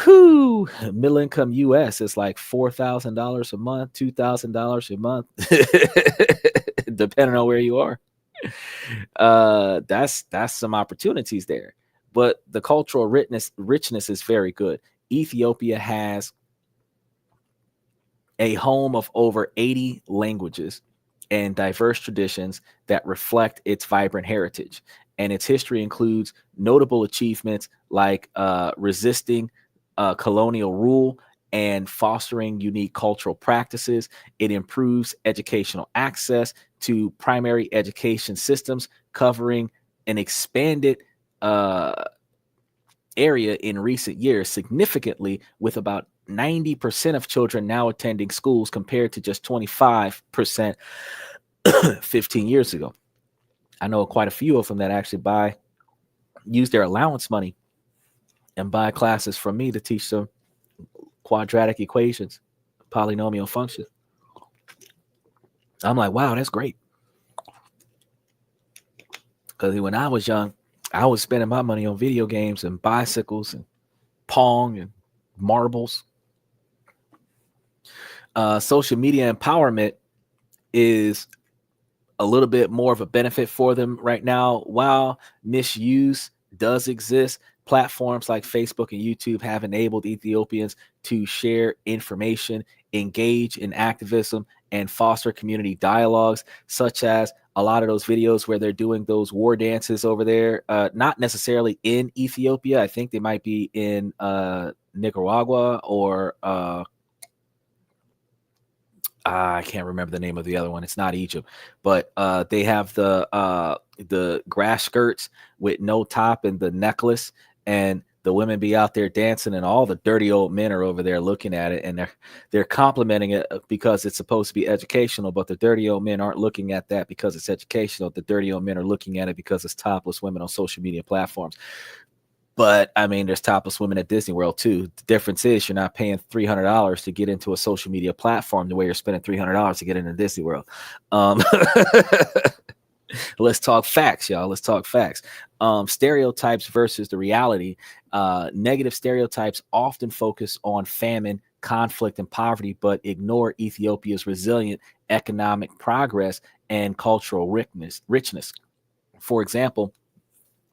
middle income US is like $4,000 a month, $2,000 a month, depending on where you are. That's some opportunities there. But the cultural richness is very good. Ethiopia has a home of over 80 languages and diverse traditions that reflect its vibrant heritage. And its history includes notable achievements like resisting colonial rule and fostering unique cultural practices. It improves educational access to primary education systems, covering an expanded area in recent years significantly, with about 90% of children now attending schools compared to just 25% 15 years ago. I know quite a few of them that actually use their allowance money and buy classes from me to teach them quadratic equations, polynomial functions. I'm like, wow, that's great. Because when I was young, I was spending my money on video games and bicycles and Pong and marbles. Social media empowerment is a little bit more of a benefit for them right now. While misuse does exist, platforms like Facebook and YouTube have enabled Ethiopians to share information, engage in activism, and foster community dialogues, such as a lot of those videos where they're doing those war dances over there, not necessarily in Ethiopia. I think they might be in Nicaragua or I can't remember the name of the other one. It's not Egypt, but they have the grass skirts with no top and the necklace, and the women be out there dancing, and all the dirty old men are over there looking at it, and they're complimenting it because it's supposed to be educational, but the dirty old men aren't looking at that because it's educational. The dirty old men are looking at it because it's topless women on social media platforms. But I mean, there's topless women at Disney World too. The difference is you're not paying $300 to get into a social media platform the way you're spending $300 to get into Disney World. Um, let's talk facts, y'all. Let's talk facts. Stereotypes versus the reality. Negative stereotypes often focus on famine, conflict, and poverty, but ignore Ethiopia's resilient economic progress and cultural richness. For example,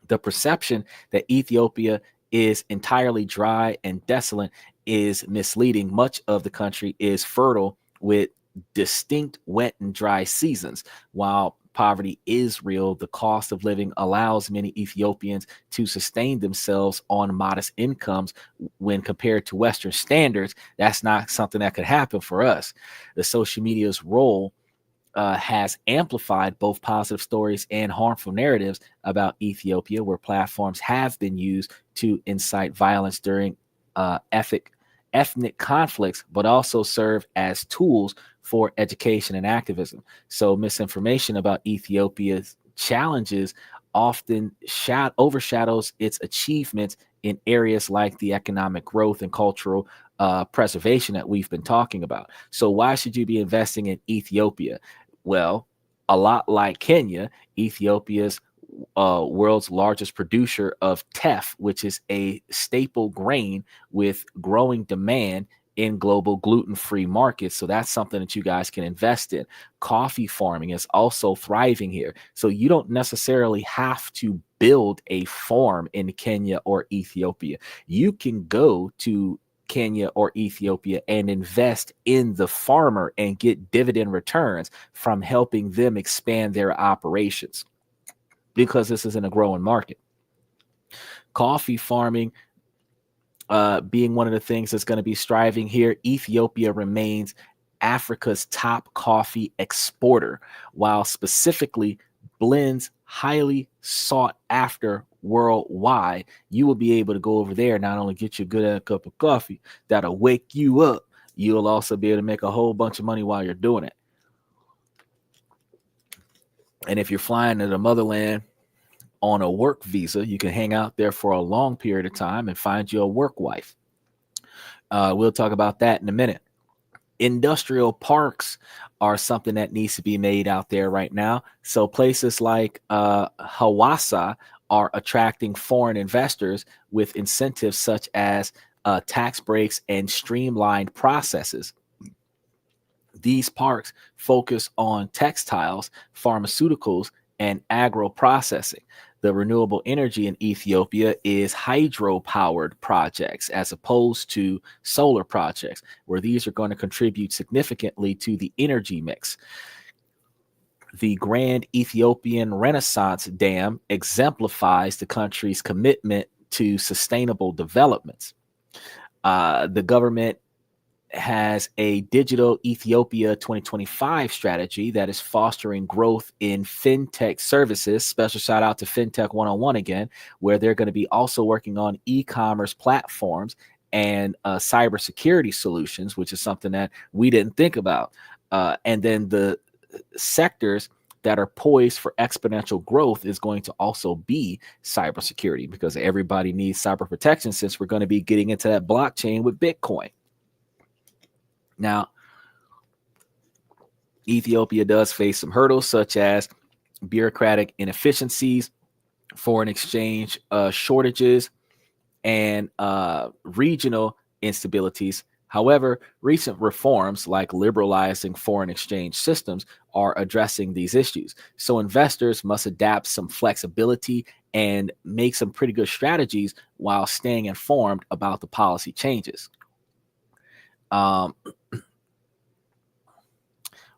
the perception that Ethiopia is entirely dry and desolate is misleading. Much of the country is fertile with distinct wet and dry seasons. While poverty is real, the cost of living allows many Ethiopians to sustain themselves on modest incomes when compared to Western standards. That's not something that could happen for us. The social media's role has amplified both positive stories and harmful narratives about Ethiopia, where platforms have been used to incite violence during ethnic conflicts, but also serve as tools for education and activism. So, misinformation about Ethiopia's challenges often overshadows its achievements in areas like the economic growth and cultural preservation that we've been talking about. So, why should you be investing in Ethiopia? Well, a lot like Kenya, Ethiopia's world's largest producer of teff, which is a staple grain with growing demand in global gluten-free markets. So that's something that you guys can invest in. Coffee farming is also thriving here. So you don't necessarily have to build a farm in Kenya or Ethiopia. You can go to Kenya or Ethiopia and invest in the farmer and get dividend returns from helping them expand their operations, because this is in a growing market. Coffee farming being one of the things that's going to be striving here, Ethiopia remains Africa's top coffee exporter, while specifically blends highly sought after worldwide. You will be able to go over there, not only get you a good cup of coffee that'll wake you up, you'll also be able to make a whole bunch of money while you're doing it. And if you're flying to the motherland on a work visa, you can hang out there for a long period of time and find you a work wife. We'll talk about that in a minute. Industrial parks are something that needs to be made out there right now. So places like Hawassa are attracting foreign investors with incentives such as tax breaks and streamlined processes. These parks focus on textiles, pharmaceuticals, and agro processing. The renewable energy in Ethiopia is hydro-powered projects as opposed to solar projects, where these are going to contribute significantly to the energy mix. The Grand Ethiopian Renaissance Dam exemplifies the country's commitment to sustainable developments. The government has a Digital Ethiopia 2025 strategy that is fostering growth in fintech services. Special shout out to Fintech 101 again, where they're going to be also working on e-commerce platforms and cybersecurity solutions, which is something that we didn't think about. And then the sectors that are poised for exponential growth is going to also be cybersecurity, because everybody needs cyber protection since we're going to be getting into that blockchain with Bitcoin. Now, Ethiopia does face some hurdles such as bureaucratic inefficiencies, foreign exchange shortages, and regional instabilities. However, recent reforms like liberalizing foreign exchange systems are addressing these issues. So investors must adapt some flexibility and make some pretty good strategies while staying informed about the policy changes.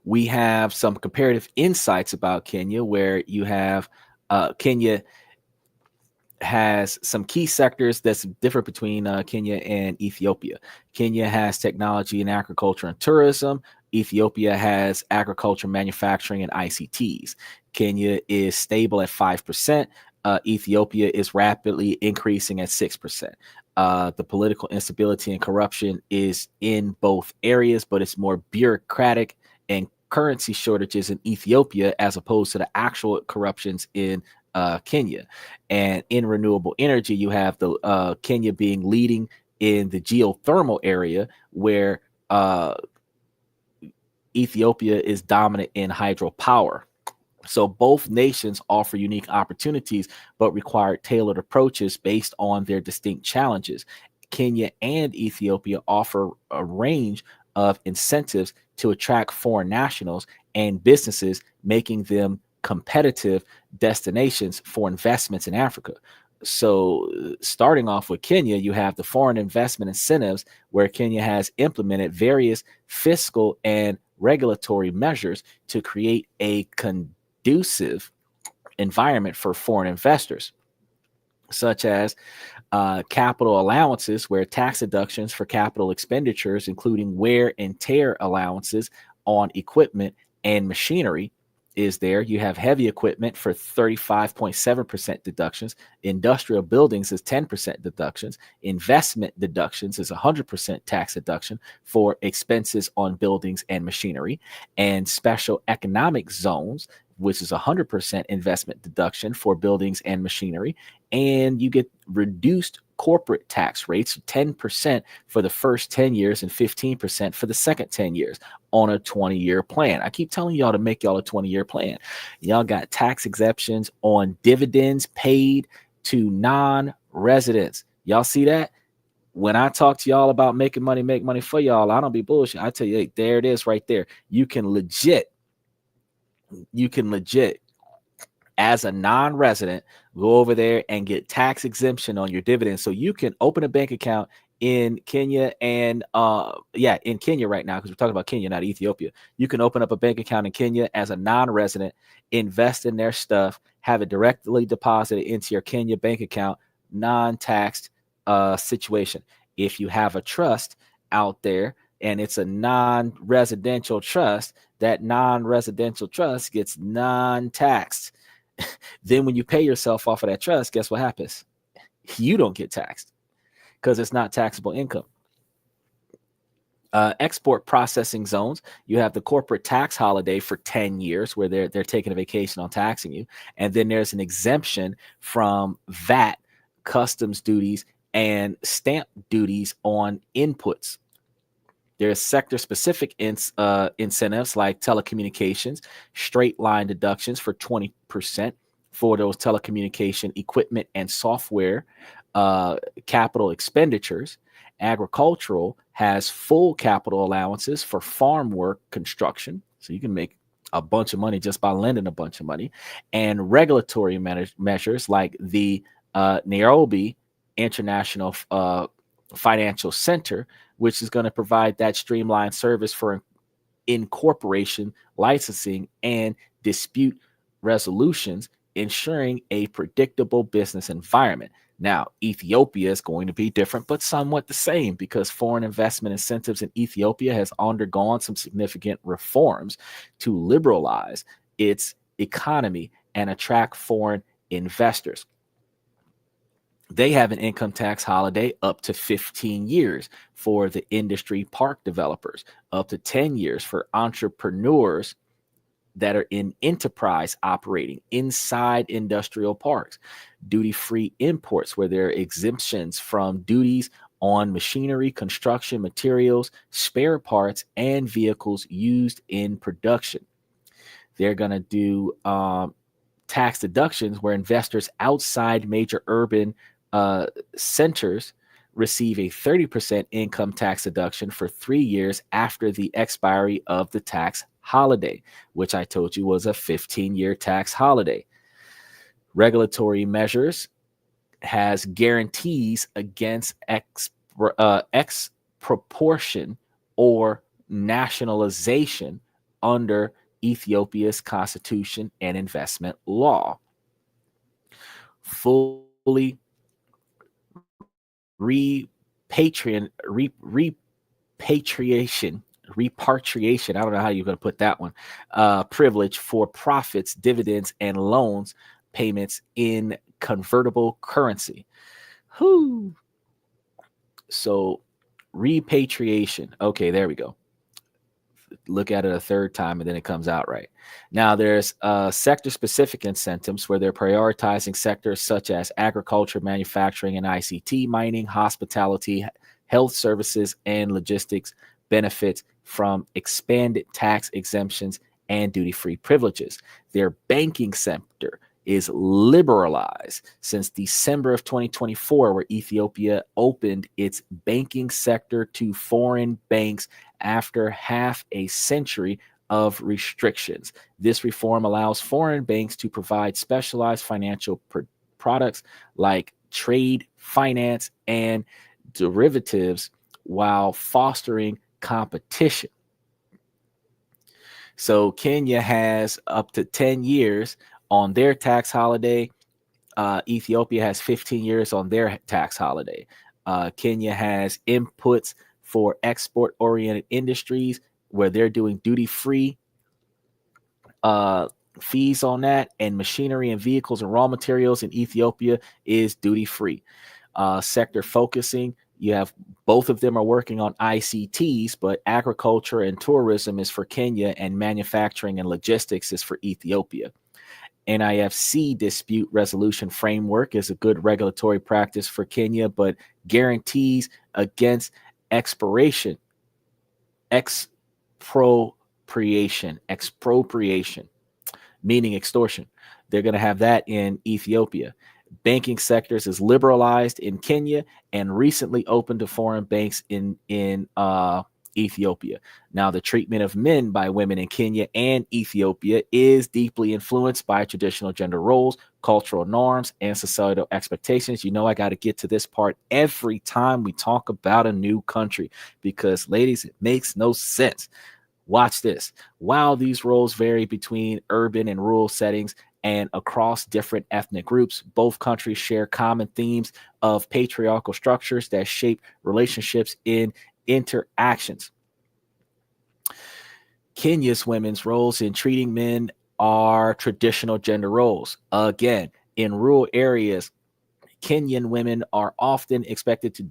We have some comparative insights about Kenya, where you have Kenya has some key sectors that's different between Kenya and Ethiopia. Kenya has technology and agriculture and tourism. Ethiopia has agriculture, manufacturing, and ICTs. Kenya is stable at 5%. Ethiopia is rapidly increasing at 6%. The political instability and corruption is in both areas, but it's more bureaucratic and currency shortages in Ethiopia as opposed to the actual corruptions in Kenya. And in renewable energy, you have the Kenya being leading in the geothermal area, where Ethiopia is dominant in hydropower. So both nations offer unique opportunities, but require tailored approaches based on their distinct challenges. Kenya and Ethiopia offer a range of incentives to attract foreign nationals and businesses, making them competitive destinations for investments in Africa. So, starting off with Kenya, you have the foreign investment incentives, where Kenya has implemented various fiscal and regulatory measures to create a conducive environment for foreign investors, such as capital allowances, where tax deductions for capital expenditures, including wear and tear allowances on equipment and machinery, is there. You have heavy equipment for 35.7% deductions. Industrial buildings is 10% deductions. Investment deductions is 100% tax deduction for expenses on buildings and machinery. And special economic zones, which is 100% investment deduction for buildings and machinery. And you get reduced corporate tax rates, 10% for the first 10 years and 15% for the second 10 years on a 20-year plan. I keep telling y'all to make y'all a 20-year plan. Y'all got tax exemptions on dividends paid to non-residents. Y'all see that? When I talk to y'all about making money, make money for y'all, I don't be bullshit. I tell you, hey, there it is right there. You can legit as a non-resident, go over there and get tax exemption on your dividends. So you can open a bank account in Kenya and in Kenya right now, because we're talking about Kenya, not Ethiopia. You can open up a bank account in Kenya as a non-resident, invest in their stuff, have it directly deposited into your Kenya bank account, non-taxed situation. If you have a trust out there and it's a non-residential trust, that non-residential trust gets non-taxed. Then when you pay yourself off of that trust, guess what happens? You don't get taxed because it's not taxable income. Export processing zones, you have the corporate tax holiday for 10 years where they're taking a vacation on taxing you. And then there's an exemption from VAT, customs duties, and stamp duties on inputs. There's sector-specific incentives like telecommunications, straight line deductions for 20% for those telecommunication equipment and software capital expenditures. Agricultural has full capital allowances for farm work construction, so you can make a bunch of money just by lending a bunch of money. And regulatory measures like the Nairobi International Financial Center, which is going to provide that streamlined service for incorporation, licensing, and dispute resolutions, ensuring a predictable business environment. Now, Ethiopia is going to be different, but somewhat the same, because foreign investment incentives in Ethiopia has undergone some significant reforms to liberalize its economy and attract foreign investors. They have an income tax holiday up to 15 years for the industry park developers, up to 10 years for entrepreneurs that are in enterprise operating inside industrial parks, duty-free imports, where there are exemptions from duties on machinery, construction materials, spare parts, and vehicles used in production. They're going to do tax deductions where investors outside major urban centers receive a 30% income tax deduction for 3 years after the expiry of the tax holiday, which I told you was a 15-year tax holiday. Regulatory measures has guarantees against expropriation or nationalization under Ethiopia's constitution and investment law. Fully repatriation repatriation. I don't know how you're going to put that one. Privilege for profits, dividends, and loans payments in convertible currency. Whew. So repatriation. Okay, there we go. Look at it a third time and then it comes out right. Now there's sector specific incentives where they're prioritizing sectors such as agriculture, manufacturing, and ICT, mining, hospitality, health services, and logistics benefits from expanded tax exemptions and duty-free privileges. Their banking sector is liberalized since December of 2024, where Ethiopia opened its banking sector to foreign banks after half a century of restrictions. This reform allows foreign banks to provide specialized financial products like trade, finance, and derivatives while fostering competition. So Kenya has up to 10 years on their tax holiday. Ethiopia has 15 years on their tax holiday. Kenya has inputs for export-oriented industries where they're doing duty-free fees on that, and machinery and vehicles and raw materials in Ethiopia is duty-free. Sector focusing, you have both of them are working on ICTs, but agriculture and tourism is for Kenya, and manufacturing and logistics is for Ethiopia. NIFC dispute resolution framework is a good regulatory practice for Kenya, but guarantees against expropriation, meaning extortion. They're going to have that in Ethiopia. Banking sectors is liberalized in Kenya and recently opened to foreign banks in Ethiopia. Now, the treatment of men by women in Kenya and Ethiopia is deeply influenced by traditional gender roles, cultural norms, and societal expectations. You know, I got to get to this part every time we talk about a new country because, ladies, it makes no sense. Watch this. While these roles vary between urban and rural settings and across different ethnic groups, both countries share common themes of patriarchal structures that shape relationships in interactions. Kenya's women's roles in treating men are traditional gender roles. Again, in rural areas, Kenyan women are often expected to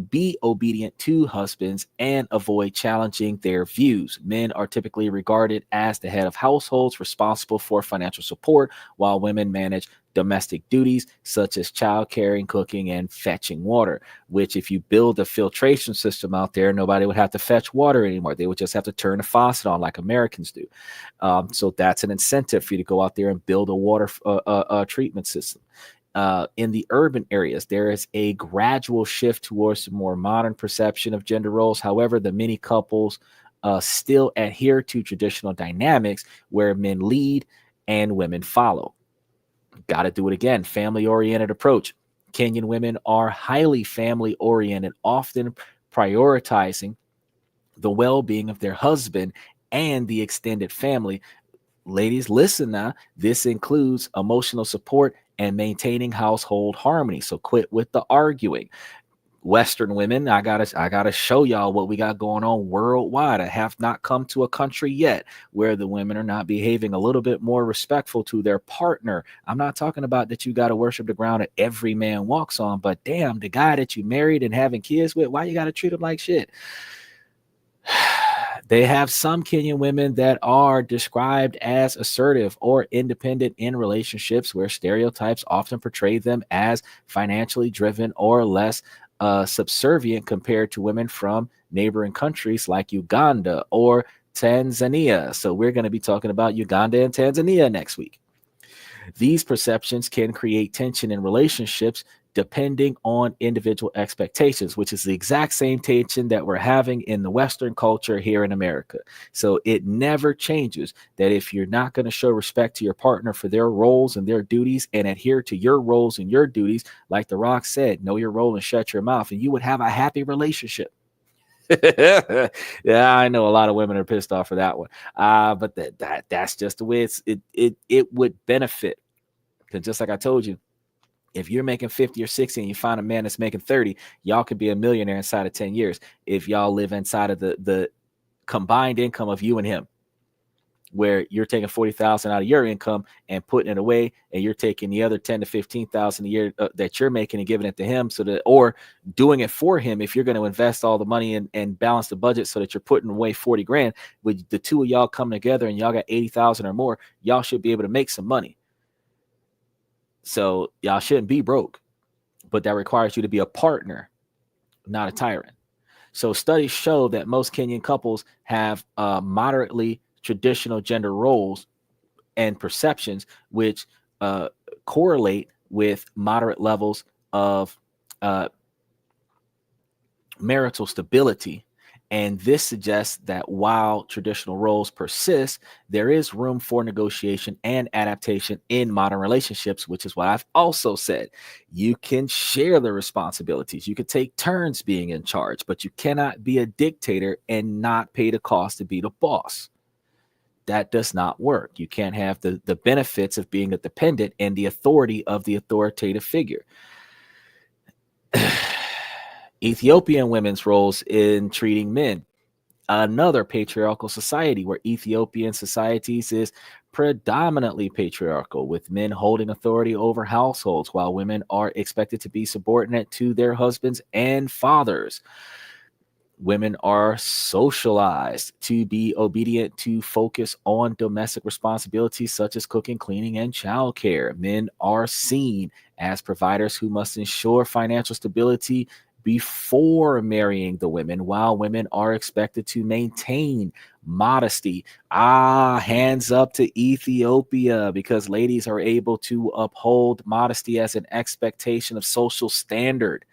be obedient to husbands and avoid challenging their views. Men are typically regarded as the head of households responsible for financial support, while women manage domestic duties such as child caring, cooking, and fetching water, which if you build a filtration system out there, nobody would have to fetch water anymore. They would just have to turn the faucet on like Americans do. So that's an incentive for you to go out there and build a water treatment system. In the urban areas, there is a gradual shift towards a more modern perception of gender roles. However, the many couples still adhere to traditional dynamics where men lead and women follow. Got to do it again. Family-oriented approach. Kenyan women are highly family-oriented, often prioritizing the well-being of their husband and the extended family. Ladies, listen now. This includes emotional support and maintaining household harmony. So quit with the arguing. Western women, I gotta show y'all what we got going on worldwide. I have not come to a country yet where the women are not behaving a little bit more respectful to their partner. I'm not talking about that you got to worship the ground that every man walks on, but damn, the guy that you married and having kids with, why you got to treat him like shit? They have some Kenyan women that are described as assertive or independent in relationships where stereotypes often portray them as financially driven or less subservient compared to women from neighboring countries like Uganda or Tanzania. So we're going to be talking about Uganda and Tanzania next week. These perceptions can create tension in relationships depending on individual expectations, which is the exact same tension that we're having in the Western culture here in America. So it never changes that if you're not going to show respect to your partner for their roles and their duties and adhere to your roles and your duties, like The Rock said, know your role and shut your mouth, and you would have a happy relationship. Yeah, I know a lot of women are pissed off for that one. But that's just the way it would benefit. Because just like I told you, if you're making 50 or 60 and you find a man that's making 30, y'all could be a millionaire inside of 10 years if y'all live inside of the combined income of you and him, where you're taking 40,000 out of your income and putting it away, and you're taking the other 10 to 15,000 a year that you're making and giving it to him, so that, or doing it for him. If you're going to invest all the money and balance the budget so that you're putting away 40 grand, with the two of y'all coming together and y'all got 80,000 or more, y'all should be able to make some money. So y'all shouldn't be broke, but that requires you to be a partner, not a tyrant. So studies show that most Kenyan couples have moderately traditional gender roles and perceptions, which correlate with moderate levels of marital stability. And this suggests that while traditional roles persist, there is room for negotiation and adaptation in modern relationships, which is what I've also said. You can share the responsibilities. You can take turns being in charge, but you cannot be a dictator and not pay the cost to be the boss. That does not work. You can't have the benefits of being a dependent and the authority of the authoritative figure. Ethiopian women's roles in treating men. Another patriarchal society, where Ethiopian societies is predominantly patriarchal, with men holding authority over households while women are expected to be subordinate to their husbands and fathers. Women are socialized to be obedient, to focus on domestic responsibilities such as cooking, cleaning, and childcare. Men are seen as providers who must ensure financial stability before marrying the women, while women are expected to maintain modesty. Hands up to Ethiopia, because ladies are able to uphold modesty as an expectation of social standard.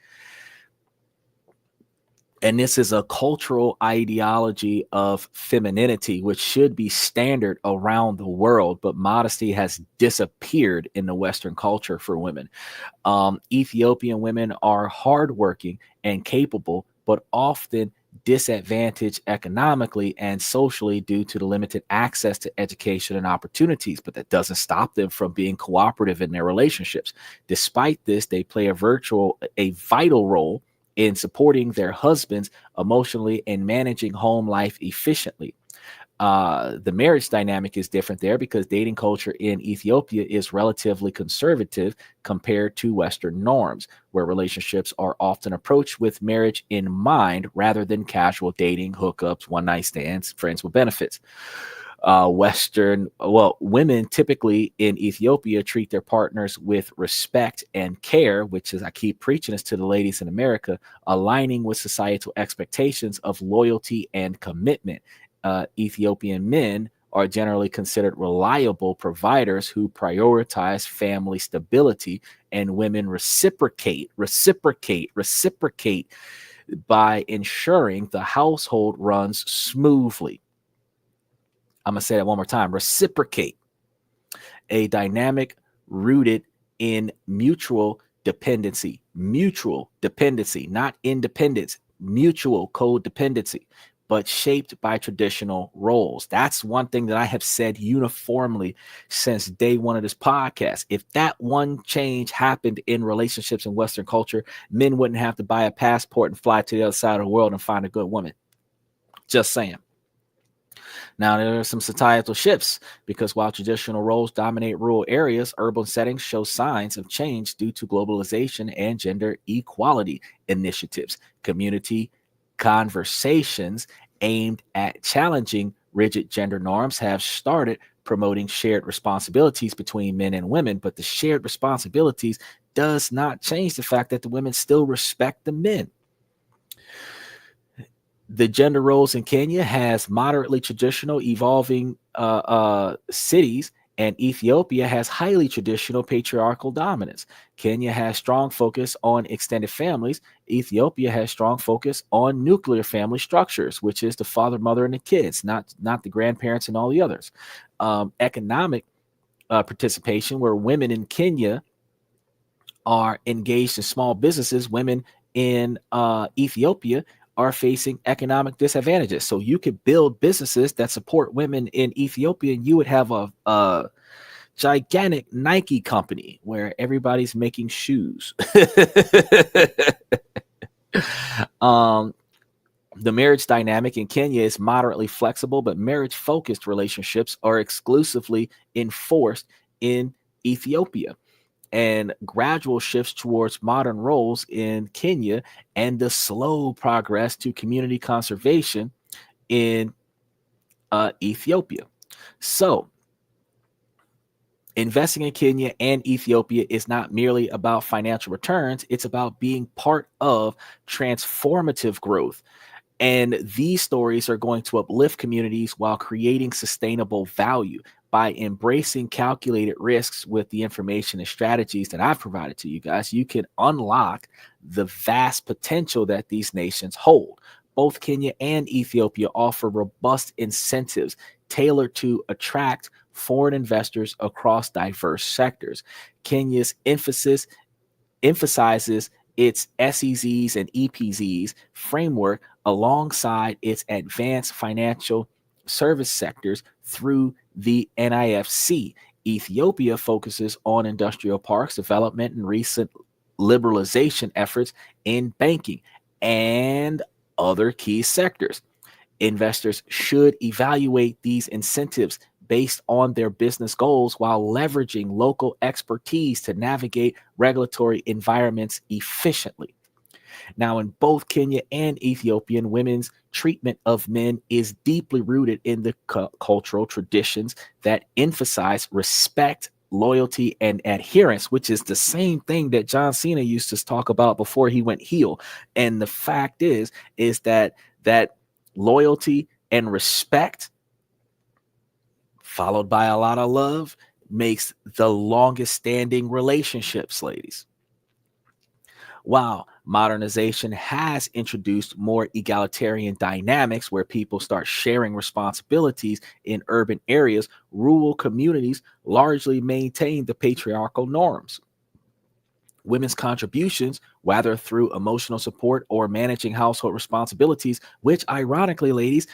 And this is a cultural ideology of femininity, which should be standard around the world, but modesty has disappeared in the Western culture for women. Ethiopian women are hardworking and capable, but often disadvantaged economically and socially due to the limited access to education and opportunities, but that doesn't stop them from being cooperative in their relationships. Despite this, they play a vital role in supporting their husbands emotionally and managing home life efficiently. The marriage dynamic is different there, because dating culture in Ethiopia is relatively conservative compared to Western norms, where relationships are often approached with marriage in mind rather than casual dating, hookups, one-night stands, friends with benefits. Women typically in Ethiopia treat their partners with respect and care, which is, I keep preaching this to the ladies in America, aligning with societal expectations of loyalty and commitment. Ethiopian men are generally considered reliable providers who prioritize family stability, and women reciprocate by ensuring the household runs smoothly. I'm going to say that one more time. Reciprocate. A dynamic rooted in mutual dependency, not independence, mutual codependency, but shaped by traditional roles. That's one thing that I have said uniformly since day one of this podcast. If that one change happened in relationships in Western culture, men wouldn't have to buy a passport and fly to the other side of the world and find a good woman. Just saying. Now, there are some societal shifts, because while traditional roles dominate rural areas, urban settings show signs of change due to globalization and gender equality initiatives. Community conversations aimed at challenging rigid gender norms have started promoting shared responsibilities between men and women, but the shared responsibilities does not change the fact that the women still respect the men. The gender roles in Kenya has moderately traditional, evolving cities, and Ethiopia has highly traditional patriarchal dominance. Kenya has strong focus on extended families. Ethiopia has strong focus on nuclear family structures, which is the father, mother, and the kids, not the grandparents and all the others. Economic participation, where women in Kenya are engaged in small businesses, women in Ethiopia are facing economic disadvantages. So you could build businesses that support women in Ethiopia, and you would have a gigantic Nike company where everybody's making shoes. The marriage dynamic in Kenya is moderately flexible, but marriage focused relationships are exclusively enforced in Ethiopia. And gradual shifts towards modern roles in Kenya and the slow progress to community conservation in Ethiopia. So, investing in Kenya and Ethiopia is not merely about financial returns, it's about being part of transformative growth. And these stories are going to uplift communities while creating sustainable value. By embracing calculated risks with the information and strategies that I've provided to you guys, you can unlock the vast potential that these nations hold. Both Kenya and Ethiopia offer robust incentives tailored to attract foreign investors across diverse sectors. Kenya's emphasizes its SEZs and EPZs framework alongside its advanced financial service sectors through the NIFC. Ethiopia focuses on industrial parks development and recent liberalization efforts in banking and other key sectors. Investors should evaluate these incentives based on their business goals while leveraging local expertise to navigate regulatory environments efficiently. Now, in both Kenya and Ethiopian, women's treatment of men is deeply rooted in the cultural traditions that emphasize respect, loyalty, and adherence, which is the same thing that John Cena used to talk about before he went heel. And the fact is that loyalty and respect, followed by a lot of love, makes the longest standing relationships, ladies. While modernization has introduced more egalitarian dynamics where people start sharing responsibilities in urban areas, rural communities largely maintain the patriarchal norms. Women's contributions, whether through emotional support or managing household responsibilities, which ironically, ladies,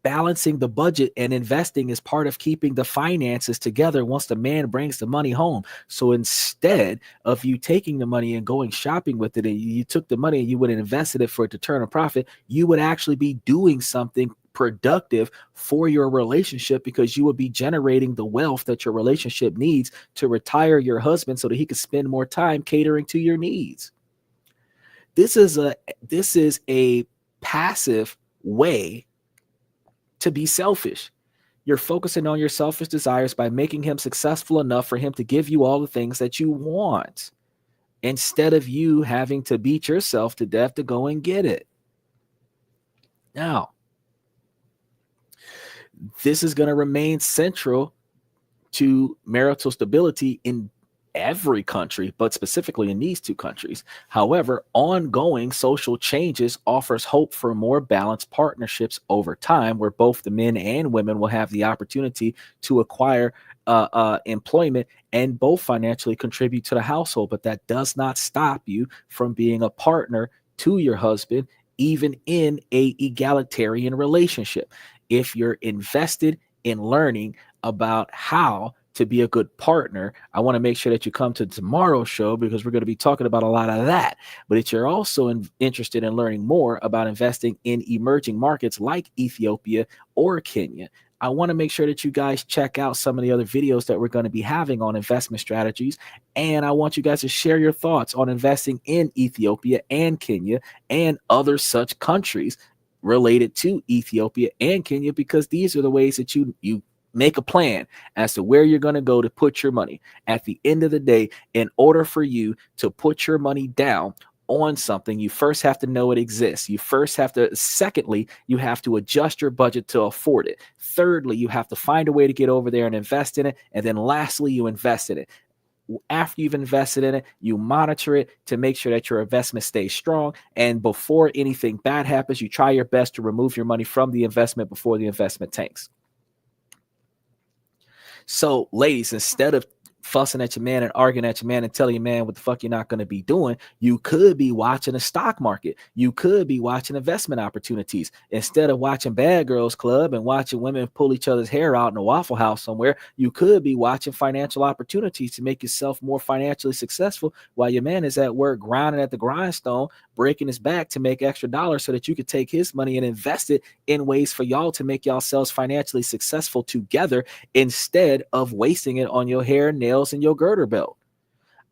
balancing the budget and investing is part of keeping the finances together once the man brings the money home. So instead of you taking the money and going shopping with it, and you took the money and you would have invested it for it to turn a profit, you would actually be doing something productive for your relationship because you would be generating the wealth that your relationship needs to retire your husband so that he can spend more time catering to your needs. This is a passive way to be selfish. You're focusing on your selfish desires by making him successful enough for him to give you all the things that you want, instead of you having to beat yourself to death to go and get it. Now, this is going to remain central to marital stability in every country, but specifically in these two countries. However, ongoing social changes offers hope for more balanced partnerships over time, where both the men and women will have the opportunity to acquire employment and both financially contribute to the household. But that does not stop you from being a partner to your husband, even in a egalitarian relationship. If you're invested in learning about how to be a good partner, I want to make sure that you come to tomorrow's show because we're going to be talking about a lot of that. But if you're also interested in learning more about investing in emerging markets like Ethiopia or Kenya, I want to make sure that you guys check out some of the other videos that we're going to be having on investment strategies. And I want you guys to share your thoughts on investing in Ethiopia and Kenya and other such countries related to Ethiopia and Kenya, because these are the ways that you make a plan as to where you're going to go to put your money. At the end of the day, in order for you to put your money down on something, you first have to know it exists. Secondly, you have to adjust your budget to afford it. Thirdly, you have to find a way to get over there and invest in it. And then lastly, you invest in it. After you've invested in it, you monitor it to make sure that your investment stays strong. And before anything bad happens, you try your best to remove your money from the investment before the investment tanks. So, ladies, instead of fussing at your man and arguing at your man and telling your man what the fuck you're not going to be doing. You could be watching the stock market. You could be watching investment opportunities instead of watching Bad Girls Club and watching women pull each other's hair out in a Waffle House somewhere. You could be watching financial opportunities to make yourself more financially successful while your man is at work grinding at the grindstone, breaking his back to make extra dollars so that you could take his money and invest it in ways for y'all to make yourselves financially successful together instead of wasting it on your hair, nails, and your girder belt.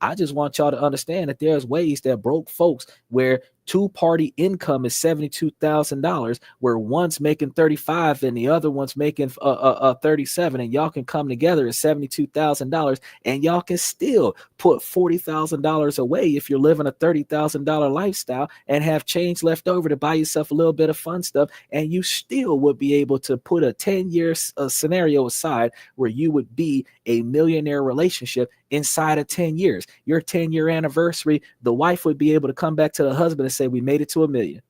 I just want y'all to understand that there's ways that broke folks where two-party income is $72,000, where one's making 35 and the other one's making 37, and y'all can come together at $72,000, and y'all can still put $40,000 away if you're living a $30,000 lifestyle and have change left over to buy yourself a little bit of fun stuff, and you still would be able to put a 10-year scenario aside where you would be a millionaire relationship inside of 10 years. Your 10-year anniversary, the wife would be able to come back to the husband and say, we made it to $1 million.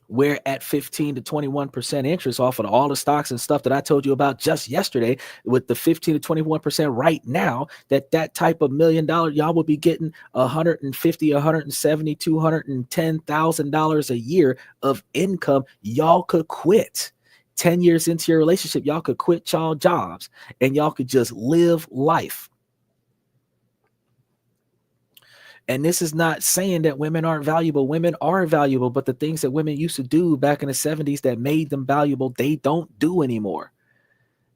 We're at 15 to 21% interest off of all the stocks and stuff that I told you about just yesterday. With the 15 to 21% right now, that type of $1 million, y'all will be getting $150, $170, $210,000 a year of income. Y'all could quit. 10 years into your relationship, y'all could quit y'all jobs and y'all could just live life. And this is not saying that women aren't valuable. Women are valuable, but the things that women used to do back in the 70s that made them valuable, they don't do anymore.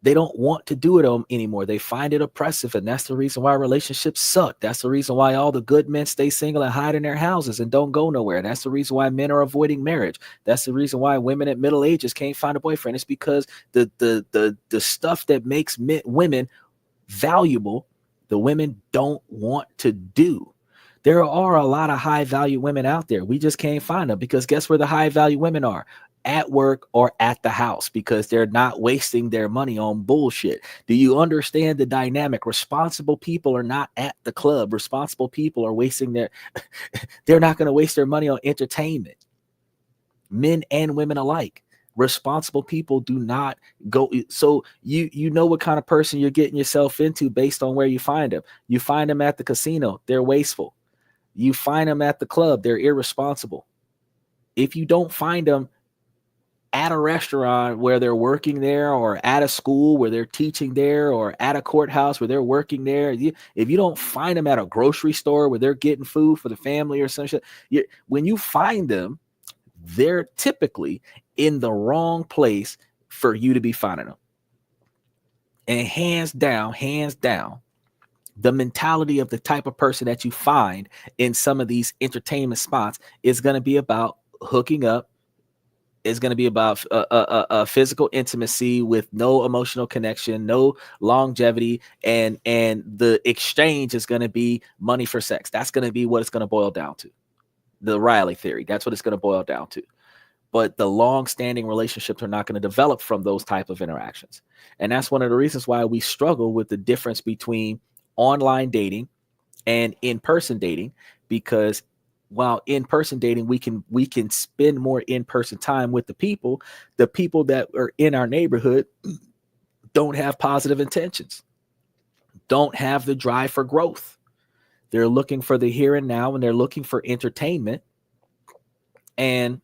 They don't want to do it anymore. They find it oppressive, and that's the reason why relationships suck. That's the reason why all the good men stay single and hide in their houses and don't go nowhere. That's the reason why men are avoiding marriage. That's the reason why women at middle ages can't find a boyfriend. It's because the stuff that makes women valuable, the women don't want to do. There are a lot of high value women out there. We just can't find them because guess where the high value women are? At work or at the house, because they're not wasting their money on bullshit. Do you understand the dynamic? Responsible people are not at the club. Responsible people are wasting they're not going to waste their money on entertainment. Men and women alike. Responsible people do not go. So you know what kind of person you're getting yourself into based on where you find them. You find them at the casino, they're wasteful. You find them at the club, they're irresponsible. If you don't find them at a restaurant where they're working there, or at a school where they're teaching there, or at a courthouse where they're working there, if you don't find them at a grocery store where they're getting food for the family or some shit, when you find them, they're typically in the wrong place for you to be finding them. And hands down, the mentality of the type of person that you find in some of these entertainment spots is going to be about hooking up. It's going to be about a physical intimacy with no emotional connection, no longevity, and the exchange is going to be money for sex. That's going to be what it's going to boil down to. The Riley theory. That's what it's going to boil down to. But the long-standing relationships are not going to develop from those type of interactions. And that's one of the reasons why we struggle with the difference between online dating and in-person dating, because while in-person dating, we can spend more in-person time with the people that are in our neighborhood don't have positive intentions, don't have the drive for growth. They're looking for the here and now, and they're looking for entertainment. And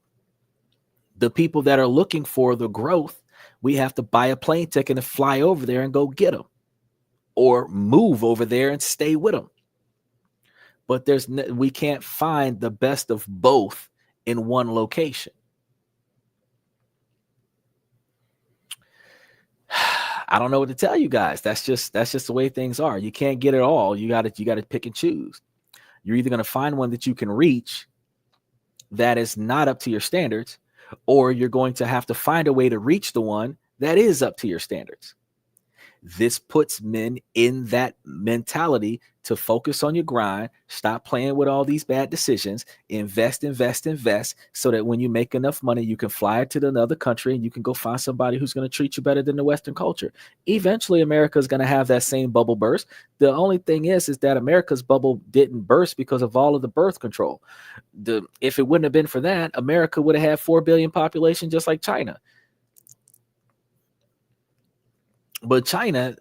the people that are looking for the growth, we have to buy a plane ticket and fly over there and go get them, or move over there and stay with them. But we can't find the best of both in one location. I don't know what to tell you guys. That's just the way things are. You can't get it all. You got to pick and choose. You're either going to find one that you can reach that is not up to your standards, or you're going to have to find a way to reach the one that is up to your standards. This puts men in that mentality to focus on your grind, stop playing with all these bad decisions, invest, so that when you make enough money, you can fly to another country and you can go find somebody who's going to treat you better than the Western culture. Eventually, America is going to have that same bubble burst. The only thing is that America's bubble didn't burst because of all of the birth control. If it wouldn't have been for that, America would have had 4 billion population just like China. But China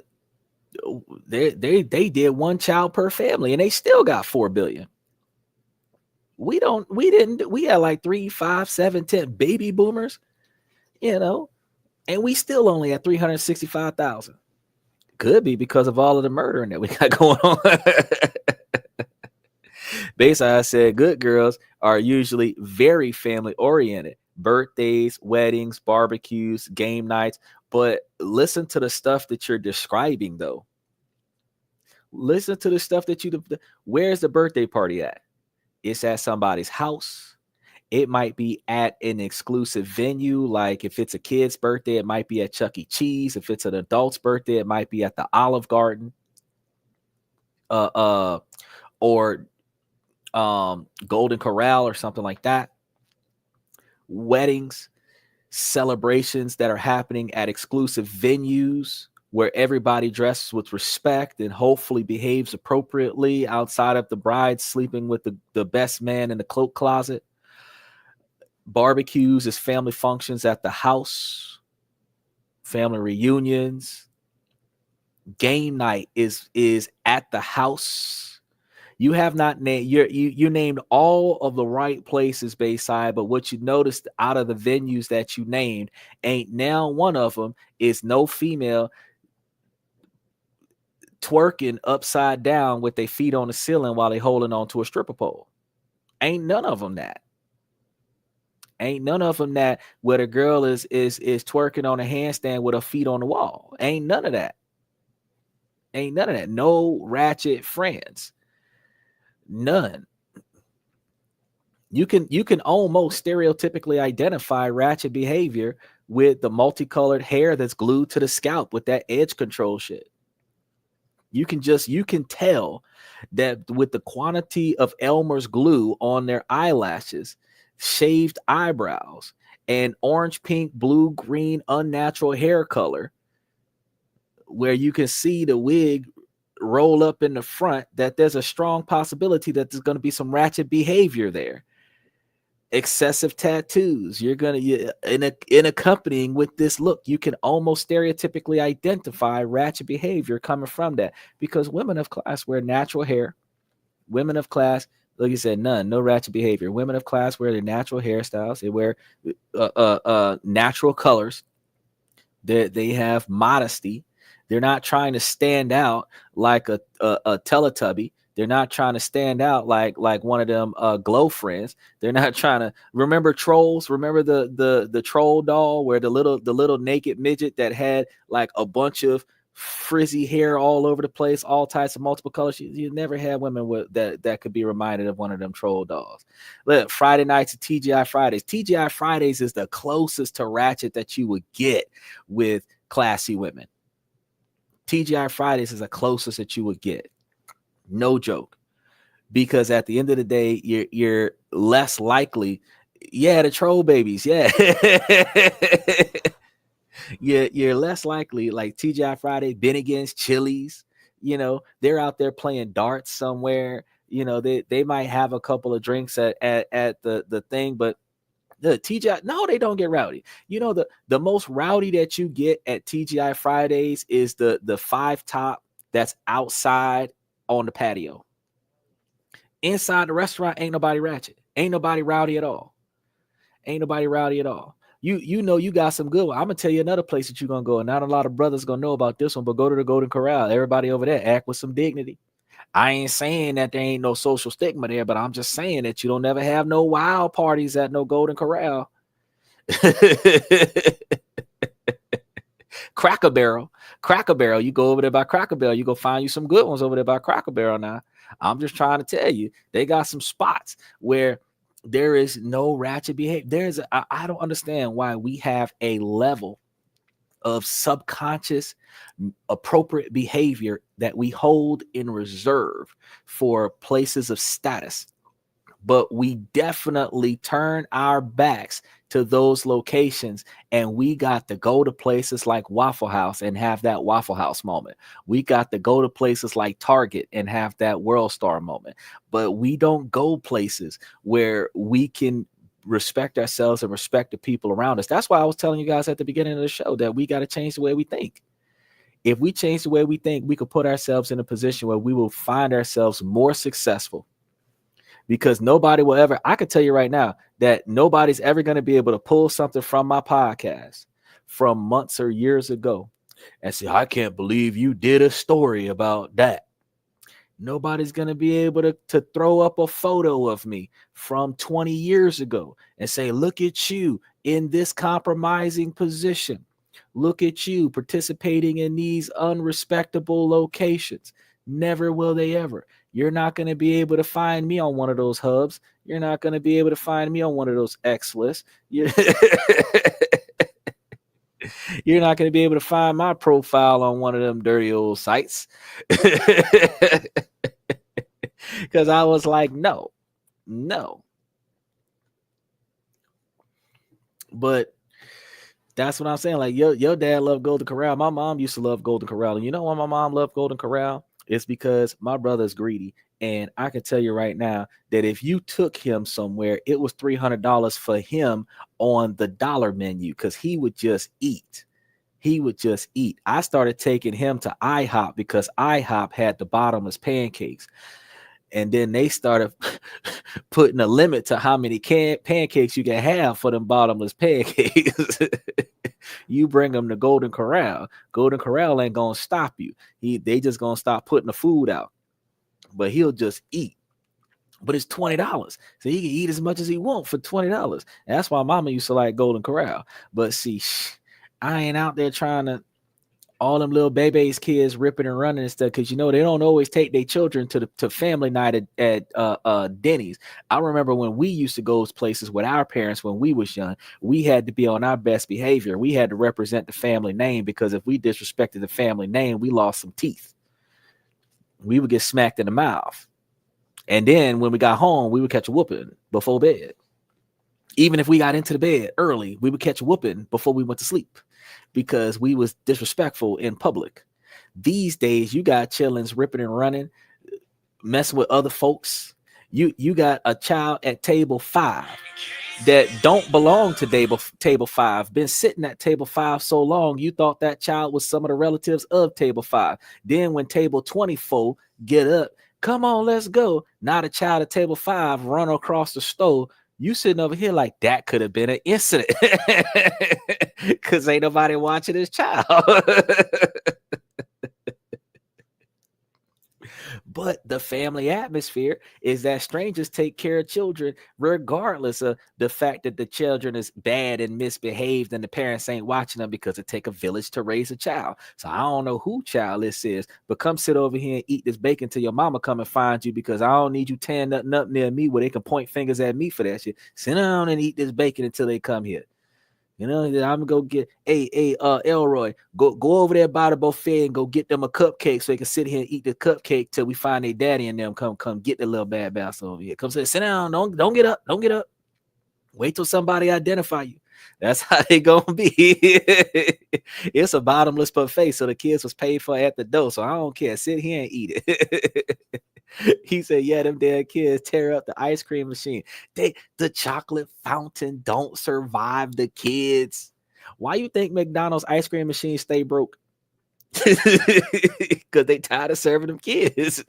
They did one child per family, and they still got 4 billion. We didn't. We had like 3, 5, 7, 10 baby boomers, and we still only at 365,000. Could be because of all of the murdering that we got going on. Basically, I said good girls are usually very family oriented. Birthdays, weddings, barbecues, game nights. But listen to the stuff that you're describing, though. Listen to the stuff that where's the birthday party at? It's at somebody's house. It might be at an exclusive venue. Like if it's a kid's birthday, it might be at Chuck E. Cheese. If it's an adult's birthday, it might be at the Olive Garden. Or Golden Corral or something like that. Weddings, celebrations that are happening at exclusive venues where everybody dresses with respect and hopefully behaves appropriately outside of the bride sleeping with the best man in the cloak closet. Barbecues is family functions at the house. Family reunions. Game night is at the house. You have not named you named all of the right places, Bayside, but what you noticed out of the venues that you named, ain't now one of them is no female twerking upside down with their feet on the ceiling while they holding on to a stripper pole. Ain't none of them that. Ain't none of them that where the girl is twerking on a handstand with her feet on the wall. Ain't none of that. Ain't none of that. No ratchet friends. None. You can almost stereotypically identify ratchet behavior with the multicolored hair that's glued to the scalp with that edge control shit. You can tell that with the quantity of Elmer's glue on their eyelashes, shaved eyebrows, and orange, pink, blue, green, unnatural hair color, where you can see the wig roll up in the front, that there's a strong possibility that there's going to be some ratchet behavior there. Excessive tattoos. You're going to, in accompanying with this look, you can almost stereotypically identify ratchet behavior coming from that, because women of class wear natural hair. Women of class, like you said, no ratchet behavior. Women of class wear their natural hairstyles. They wear natural colors. They have modesty. They're not trying to stand out like a Teletubby. They're not trying to stand out like one of them glow friends. They're not trying to remember trolls. Remember the troll doll where the little naked midget that had like a bunch of frizzy hair all over the place, all types of multiple colors. You never had women with that could be reminded of one of them troll dolls. Look, Friday nights at TGI Fridays. TGI Fridays is the closest to ratchet that you would get with classy women. TGI Fridays is the closest that you would get. No joke. Because at the end of the day, you're less likely. Yeah, the troll babies. Yeah. You're less likely, like TGI Friday, Bennigan's, Chili's, they're out there playing darts somewhere. They might have a couple of drinks at the thing, but the TGI, no, they don't get rowdy. The most rowdy that you get at TGI Fridays is the 5 top that's outside on the patio. Inside the restaurant, ain't nobody ratchet. Ain't nobody rowdy at all. Ain't nobody rowdy at all. You got some good one. I'm gonna tell you another place that you're gonna go, and not a lot of brothers gonna know about this one, but go to the Golden Corral. Everybody over there act with some dignity. I ain't saying that there ain't no social stigma there, but I'm just saying that you don't never have no wild parties at no Golden Corral. Cracker Barrel. You go over there by Cracker Barrel, you go find you some good ones over there by Cracker Barrel. Now, I'm just trying to tell you, they got some spots where there is no ratchet behavior. I don't understand why we have a level of subconscious appropriate behavior that we hold in reserve for places of status, but we definitely turn our backs to those locations, and we got to go to places like Waffle House and have that Waffle House moment. We got to go to places like Target and have that World Star moment, but we don't go places where we can respect ourselves and respect the people around us. That's why I was telling you guys at the beginning of the show that we got to change the way we think. If we change the way we think, we could put ourselves in a position where we will find ourselves more successful, because nobody will ever, I can tell you right now that nobody's ever going to be able to pull something from my podcast from months or years ago and say, I can't believe you did a story about that. Nobody's going to be able to throw up a photo of me from 20 years ago and say, look at you in this compromising position. Look at you participating in these unrespectable locations. Never will they ever. You're not going to be able to find me on one of those hubs. You're not going to be able to find me on one of those X lists. You're not going to be able to find my profile on one of them dirty old sites. Because I was like, no. But that's what I'm saying. Like, your dad loved Golden Corral. My mom used to love Golden Corral. And you know why my mom loved Golden Corral? It's because my brother's greedy. And I can tell you right now that if you took him somewhere, it was $300 for him on the dollar menu, because he would just eat. I started taking him to IHOP because IHOP had the bottomless pancakes. And then they started putting a limit to how many pancakes you can have for them bottomless pancakes. You bring them to Golden Corral. Golden Corral ain't going to stop you. They just going to stop putting the food out. But he'll just eat. But it's $20. So he can eat as much as he wants for $20. And that's why mama used to like Golden Corral. But see, I ain't out there trying to, all them little babies kids ripping and running and stuff, because you know they don't always take their children to family night at Denny's. I remember when we used to go to places with our parents when we was young, we had to be on our best behavior. We had to represent the family name, because if we disrespected the family name, we lost some teeth. We would get smacked in the mouth. And then when we got home, we would catch a whooping before bed. Even if we got into the bed early, we would catch a whooping before we went to sleep, because we was disrespectful in public. These days, you got chillins ripping and running, messing with other folks. You got a child at table 5 that don't belong to table 5, been sitting at table 5 so long, you thought that child was some of the relatives of table 5. Then when table 24 get up, come on, let's go. Now the child at table 5 run across the stove. You sitting over here like that could have been an incident, because ain't nobody watching this child. But the family atmosphere is that strangers take care of children regardless of the fact that the children is bad and misbehaved and the parents ain't watching them, because it take a village to raise a child. So I don't know who child this is, but come sit over here and eat this bacon till your mama come and find you, because I don't need you tearing nothing up near me where they can point fingers at me for that shit. Sit down and eat this bacon until they come here. You know, I'm gonna go get Elroy, go over there by the buffet and go get them a cupcake so they can sit here and eat the cupcake till we find their daddy and them come get the little bad bass over here. Come sit down, don't get up, wait till somebody identify you. That's how they gonna be. It's a bottomless buffet, so the kids was paid for at the door. So I don't care. Sit here and eat it. He said, yeah, them damn kids tear up the ice cream machine. The chocolate fountain don't survive the kids. Why you think McDonald's ice cream machine stay broke? Because they tired of serving them kids.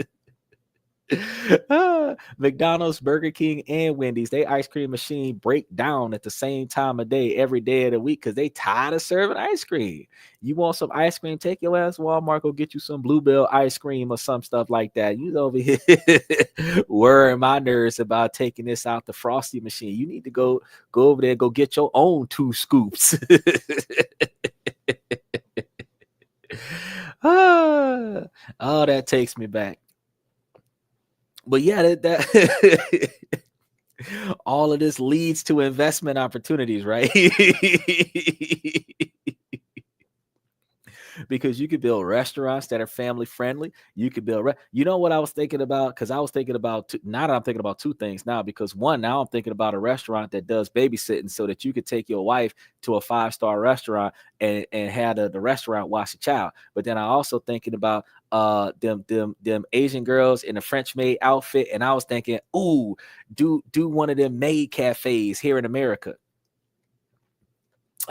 McDonald's, Burger King, and Wendy's, they ice cream machine break down at the same time of day every day of the week, because they tired of serving ice cream. You want some ice cream? Take your ass to Walmart, go get you some Bluebell ice cream or some stuff like that. You over here worrying my nerves about taking this out the Frosty machine. You need to go over there and go get your own 2 scoops. Oh, that takes me back. But yeah, that all of this leads to investment opportunities, right? Because you could build restaurants that are family friendly. You could build, you know what I was thinking about? Because I was thinking about, now that I'm thinking about 2 things now, because one, now I'm thinking about a restaurant that does babysitting so that you could take your wife to a 5-star restaurant and have the restaurant watch the child. But then I also thinking about them Asian girls in a French maid outfit. And I was thinking, ooh, do one of them maid cafes here in America.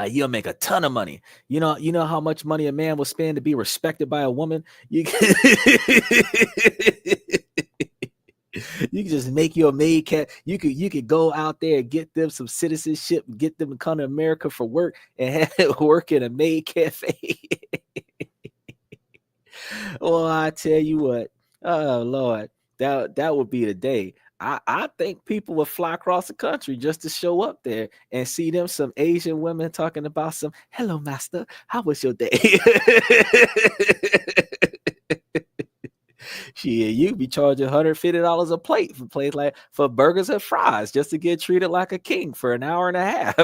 You'll make a ton of money. You know how much money a man will spend to be respected by a woman. You can, you can just make your maid cat. You could go out there and get them some citizenship, get them to come to America for work and have it work in a maid cafe. Well, I tell you what, oh Lord, that would be the day. I think people would fly across the country just to show up there and see them some Asian women talking about some hello master, how was your day? Shit, you be charging $150 a plate for place like for burgers and fries just to get treated like a king for an hour and a half.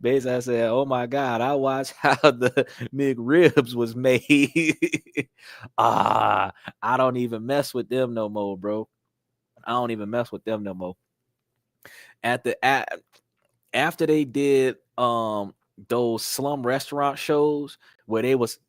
Basically, I said, "Oh my God, I watched how the McRibs was made." Ah, I don't even mess with them no more, bro. I don't even mess with them no more. After they did those slum restaurant shows where they was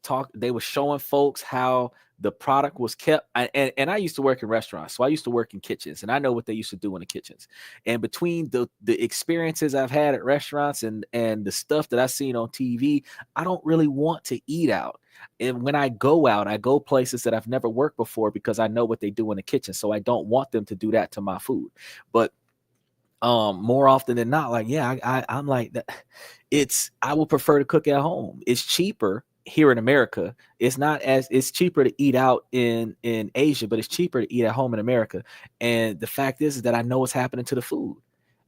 showing folks how the product was kept. And I used to work in restaurants, so I used to work in kitchens, and I know what they used to do in the kitchens. And between the experiences I've had at restaurants and the stuff that I've seen on TV, I don't really want to eat out. And when I go out, I go places that I've never worked before because I know what they do in the kitchen, so I don't want them to do that to my food. But more often than not, like, yeah, I'm like that. I would prefer to cook at home. It's cheaper here in America. It's cheaper to eat out in Asia, but it's cheaper to eat at home in America. And the fact is that I know what's happening to the food.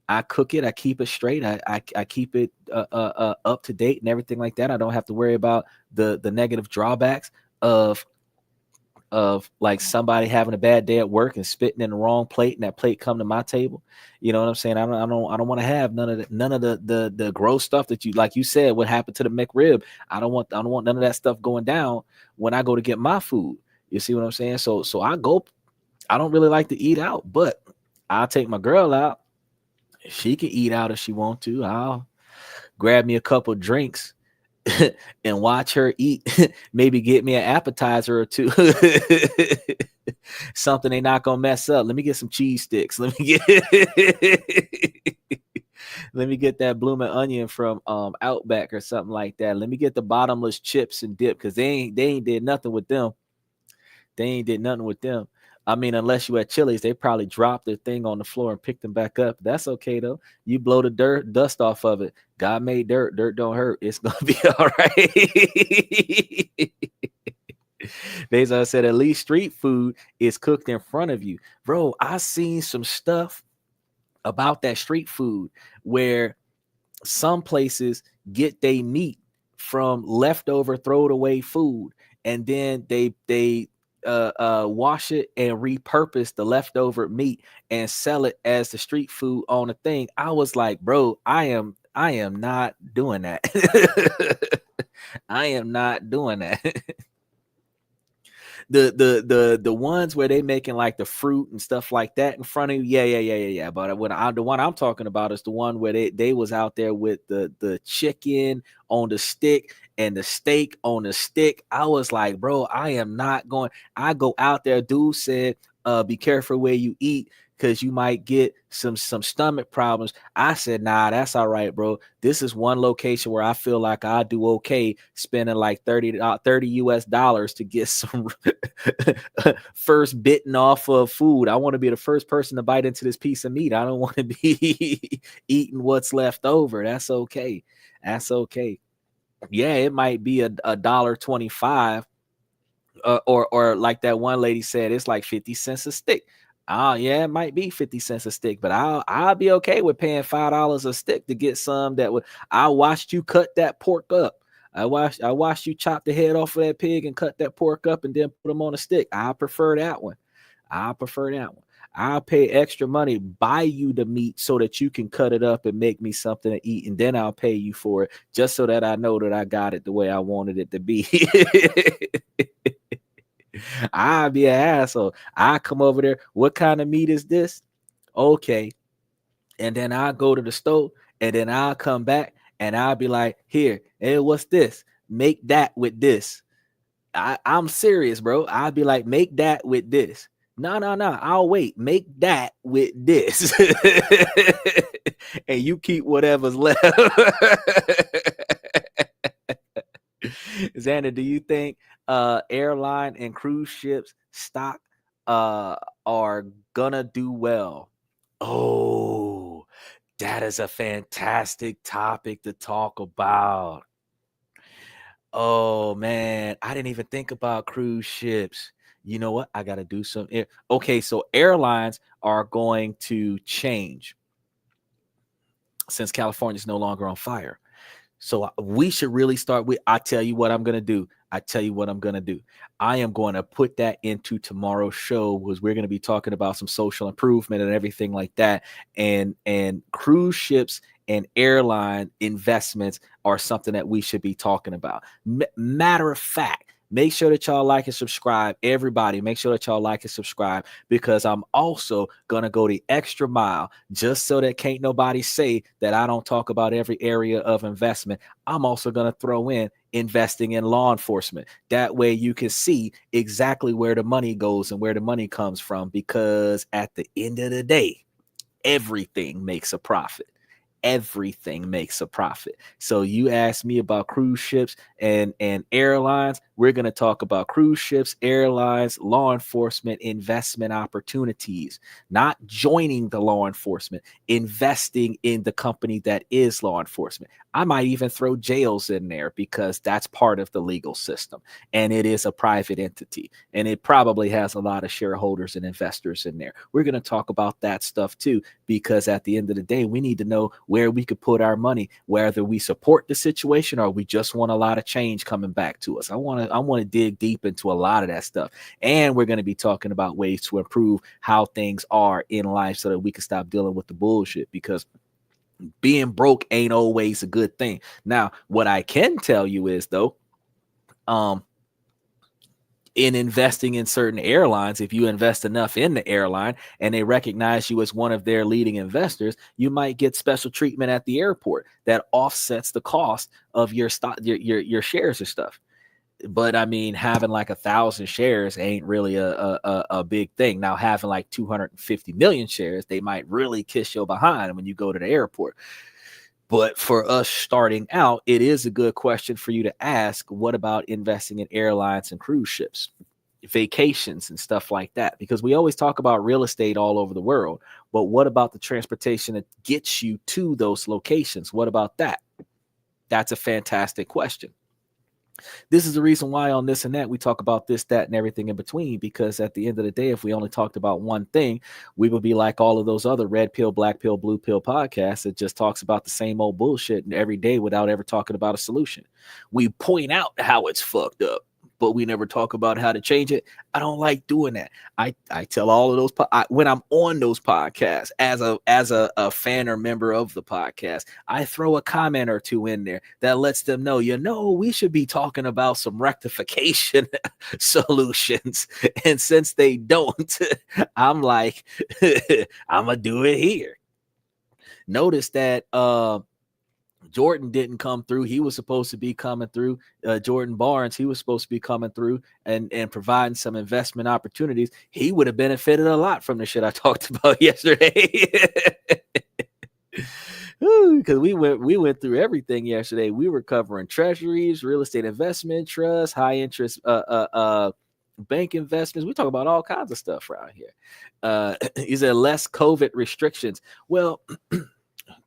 I cook it, I keep it straight, I keep it up to date and everything like that. I don't have to worry about the negative drawbacks of like somebody having a bad day at work and spitting in the wrong plate and that plate come to my table. You know what I'm saying? I don't want to have none of the gross stuff that you, like you said, what happened to the McRib. I don't want none of that stuff going down when I go to get my food. You see what I'm saying? So I don't really like to eat out, but I'll take my girl out. She can eat out if she want to. I'll grab me a couple drinks and watch her eat. Maybe get me an appetizer or two. Something they not gonna mess up. Let me get some cheese sticks. Let me get that blooming onion from Outback or something like that. Let me get the bottomless chips and dip because they ain't did nothing with them. They ain't did nothing with them. I mean, unless you at Chili's, they probably dropped their thing on the floor and picked them back up. That's okay though. You blow the dust off of it. God made dirt. Dirt don't hurt. It's gonna be all right. Basically, I said at least street food is cooked in front of you, bro. I seen some stuff about that street food where some places get they meat from leftover throwed away food, and then they wash it and repurpose the leftover meat and sell it as the street food on a thing. I was like, bro, I am not doing that. I am not doing that. The ones where they making like the fruit and stuff like that in front of you, yeah. But the one I'm talking about is the one where they was out there with the chicken on the stick and the steak on the stick. I was like, bro, I am not going. I go out there. Dude said, be careful where you eat because you might get some stomach problems. I said, nah, that's all right, bro. This is one location where I feel like I do okay spending like 30 US dollars to get some first bitten off of food. I want to be the first person to bite into this piece of meat. I don't want to be eating what's left over. That's okay. That's okay. Yeah, it might be a $1.25, or like that one lady said, it's like 50 cents a stick. Oh yeah, it might be 50 cents a stick, but I'll be okay with paying $5 a stick to get some that would. I watched you cut that pork up. I watched you chop the head off of that pig and cut that pork up and then put them on a stick. I prefer that one. I'll pay extra money, buy you the meat so that you can cut it up and make me something to eat, and then I'll pay you for it just so that I know that I got it the way I wanted it to be. I'll be an asshole. I come over there. What kind of meat is this? Okay. And then I'll go to the store and then I'll come back and I'll be like, here, hey, what's this? Make that with this. I'm serious, bro. I'll be like, make that with this. No, I'll wait. Make that with this. And you keep whatever's left. Xander, do you think airline and cruise ships stock are gonna do well? Oh, that is a fantastic topic to talk about. Oh man, I didn't even think about cruise ships. You know what? I got to do some. Okay, so airlines are going to change since California is no longer on fire. So we should really start with, I tell you what I'm going to do. I am going to put that into tomorrow's show, because we're going to be talking about some social improvement and everything like that. And cruise ships and airline investments are something that we should be talking about. Matter of fact, make sure that y'all like and subscribe. Everybody, make sure that y'all like and subscribe, because I'm also going to go the extra mile, just so that can't nobody say that I don't talk about every area of investment. I'm also going to throw in investing in law enforcement. That way you can see exactly where the money goes and where the money comes from, because at the end of the day, everything makes a profit. Everything makes a profit. So you asked me about cruise ships and airlines. We're going to talk about cruise ships, airlines, law enforcement, investment opportunities, not joining the law enforcement, investing in the company that is law enforcement. I might even throw jails in there, because that's part of the legal system, and it is a private entity, and it probably has a lot of shareholders and investors in there. We're going to talk about that stuff too, because at the end of the day, we need to know where we could put our money, whether we support the situation or we just want a lot of change coming back to us. I want to dig deep into a lot of that stuff. And we're going to be talking about ways to improve how things are in life, so that we can stop dealing with the bullshit, because being broke ain't always a good thing. Now, what I can tell you is, though, in investing in certain airlines, if you invest enough in the airline and they recognize you as one of their leading investors, you might get special treatment at the airport that offsets the cost of your stock, your shares and stuff. But I mean, having like 1,000 shares ain't really a big thing. Now, having like 250 million shares, they might really kiss your behind when you go to the airport. But for us starting out, it is a good question for you to ask. What about investing in airlines and cruise ships, vacations and stuff like that? Because we always talk about real estate all over the world, but what about the transportation that gets you to those locations? What about that? That's a fantastic question. This is the reason why on This and That we talk about this, that, and everything in between, because at the end of the day, if we only talked about one thing, we would be like all of those other red pill, black pill, blue pill podcasts that just talks about the same old bullshit every day without ever talking about a solution. We point out how it's fucked up, but we never talk about how to change it. I don't like doing that. I tell all of those when I'm on those podcasts as a fan or member of the podcast, I throw a comment or two in there that lets them know, we should be talking about some rectification solutions. And since they don't, I'm like, I'm gonna do it here. Notice that Jordan didn't come through. He was supposed to be coming through. Jordan Barnes, he was supposed to be coming through and providing some investment opportunities. He would have benefited a lot from the shit I talked about yesterday. Because we went through everything yesterday. We were covering treasuries, real estate investment trusts, high interest bank investments. We talk about all kinds of stuff around here. He said less COVID restrictions. Well,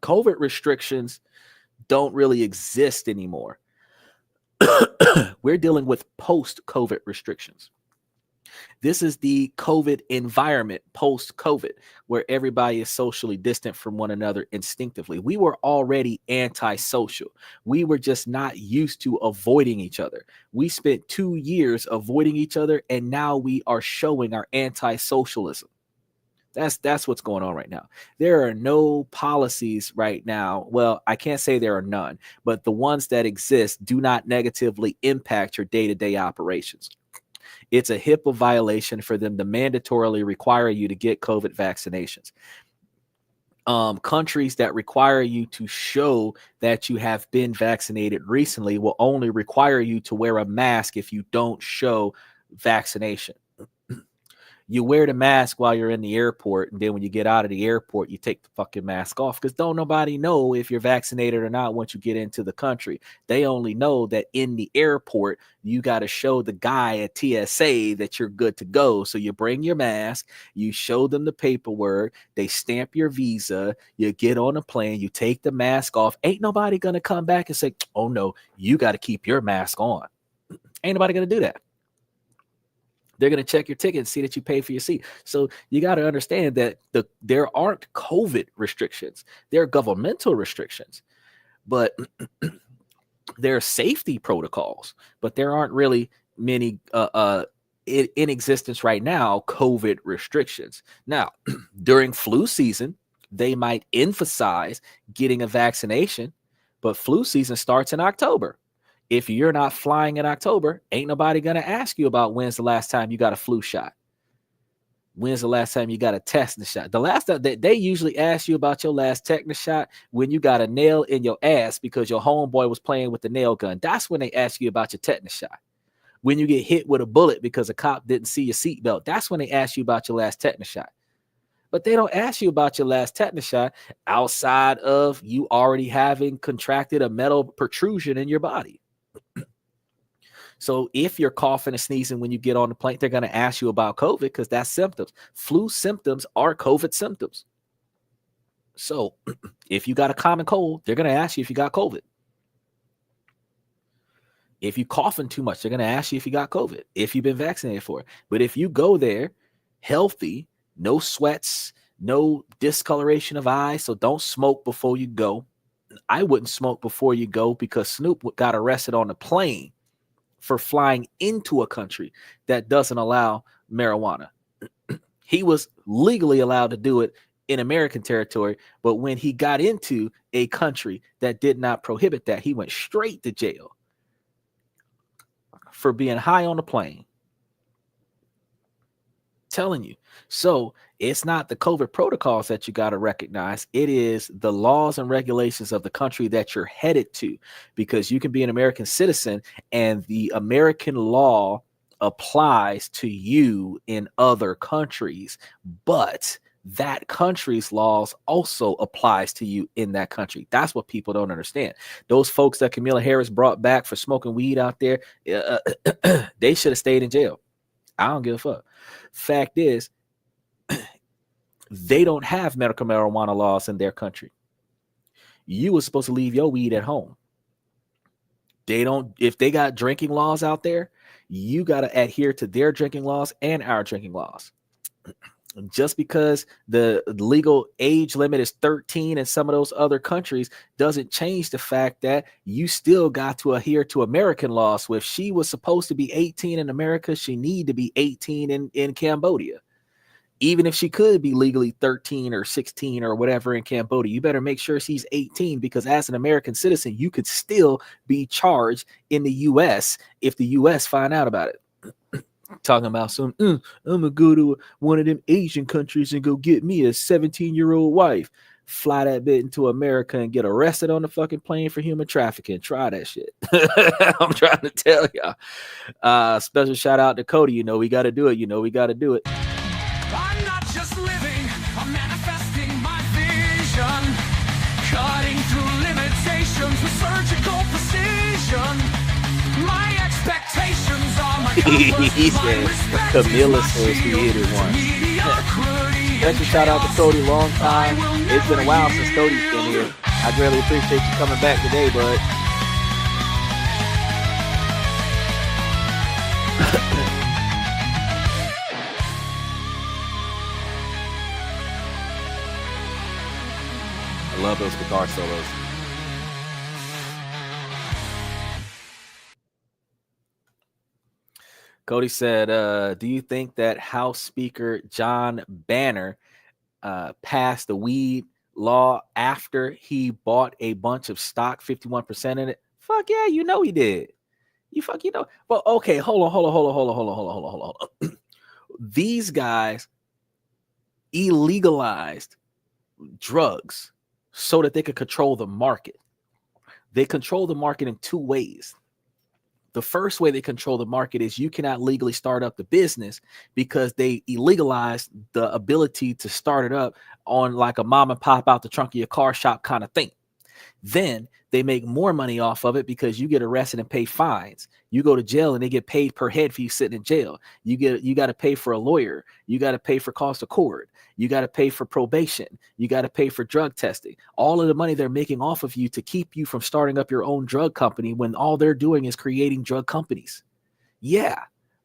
COVID restrictions don't really exist anymore. We're dealing with post-COVID restrictions. This is the COVID environment post-COVID, where everybody is socially distant from one another instinctively. We were already antisocial. We were just not used to avoiding each other. We spent 2 years avoiding each other, and now we are showing our anti-socialism. That's what's going on right now. There are no policies right now. Well, I can't say there are none, but the ones that exist do not negatively impact your day-to-day operations. It's a HIPAA violation for them to mandatorily require you to get COVID vaccinations. Countries that require you to show that you have been vaccinated recently will only require you to wear a mask if you don't show vaccination. You wear the mask while you're in the airport, and then when you get out of the airport, you take the fucking mask off, because don't nobody know if you're vaccinated or not once you get into the country. They only know that in the airport, you got to show the guy at TSA that you're good to go. So you bring your mask, you show them the paperwork, they stamp your visa, you get on a plane, you take the mask off. Ain't nobody going to come back and say, oh no, you got to keep your mask on. Ain't nobody going to do that. They're going to check your ticket and see that you pay for your seat. So you got to understand that there aren't COVID restrictions. There are governmental restrictions, but there are safety protocols, but there aren't really many in existence right now, COVID restrictions. Now, during flu season, they might emphasize getting a vaccination, but flu season starts in October. If you're not flying in October, ain't nobody going to ask you about when's the last time you got a flu shot. When's the last time you got a tetanus shot? The last time that they usually ask you about your last tetanus shot when you got a nail in your ass because your homeboy was playing with the nail gun. That's when they ask you about your tetanus shot. When you get hit with a bullet because a cop didn't see your seatbelt, that's when they ask you about your last tetanus shot. But they don't ask you about your last tetanus shot outside of you already having contracted a metal protrusion in your body. So if you're coughing and sneezing when you get on the plane, they're going to ask you about COVID because that's symptoms. Flu symptoms are COVID symptoms. So if you got a common cold, they're going to ask you if you got COVID. If you're coughing too much, they're going to ask you if you got COVID, if you've been vaccinated for it. But if you go there healthy, no sweats, no discoloration of eyes, so don't smoke before you go. I wouldn't smoke before you go because Snoop got arrested on the plane for flying into a country that doesn't allow marijuana. He was legally allowed to do it in American territory, but when he got into a country that did not prohibit that, he went straight to jail for being high on the plane. Telling you. So it's not the COVID protocols that you got to recognize. It is the laws and regulations of the country that you're headed to, because you can be an American citizen and the American law applies to you in other countries, but that country's laws also applies to you in that country. That's what people don't understand. Those folks that Kamala Harris brought back for smoking weed out there, they should have stayed in jail. I don't give a fuck. Fact is, they don't have medical marijuana laws in their country. You were supposed to leave your weed at home. They don't. If they got drinking laws out there, you got to adhere to their drinking laws and our drinking laws. Just because the legal age limit is 13 in some of those other countries doesn't change the fact that you still got to adhere to American laws. So if she was supposed to be 18 in America, she need to be 18 in Cambodia. Even if she could be legally 13 or 16 or whatever in Cambodia, you better make sure she's 18, because as an American citizen, you could still be charged in the U.S. if the U.S. find out about it. Talking about some, I'm gonna go to one of them Asian countries and go get me a 17-year-old wife. Fly that bit into America and get arrested on the fucking plane for human trafficking. Try that shit. I'm trying to tell y'all. Special shout out to Cody. You know we got to do it. You know we got to do it. I'm not just living, I'm manifesting my vision. Cutting through limitations with surgical precision. My expectations are my He said Camilla says he hit it once. Special shout out to Cody. Long time. It's been a while since Cody's been here. I really appreciate you coming back today, bud. I love those guitar solos. Cody said, do you think that House Speaker John Boehner passed the weed law after he bought a bunch of stock, 51% in it? Fuck yeah, you know he did. You know. Well, okay, hold on. These guys illegalized drugs so that they could control the market. They control the market in two ways. The first way they control the market is you cannot legally start up the business because they illegalized the ability to start it up on like a mom and pop out the trunk of your car shop kind of thing. Then they make more money off of it because you get arrested and pay fines. You go to jail and they get paid per head for you sitting in jail. You got to pay for a lawyer. You got to pay for cost of court. You got to pay for probation. You got to pay for drug testing. All of the money they're making off of you to keep you from starting up your own drug company when all they're doing is creating drug companies. Yeah,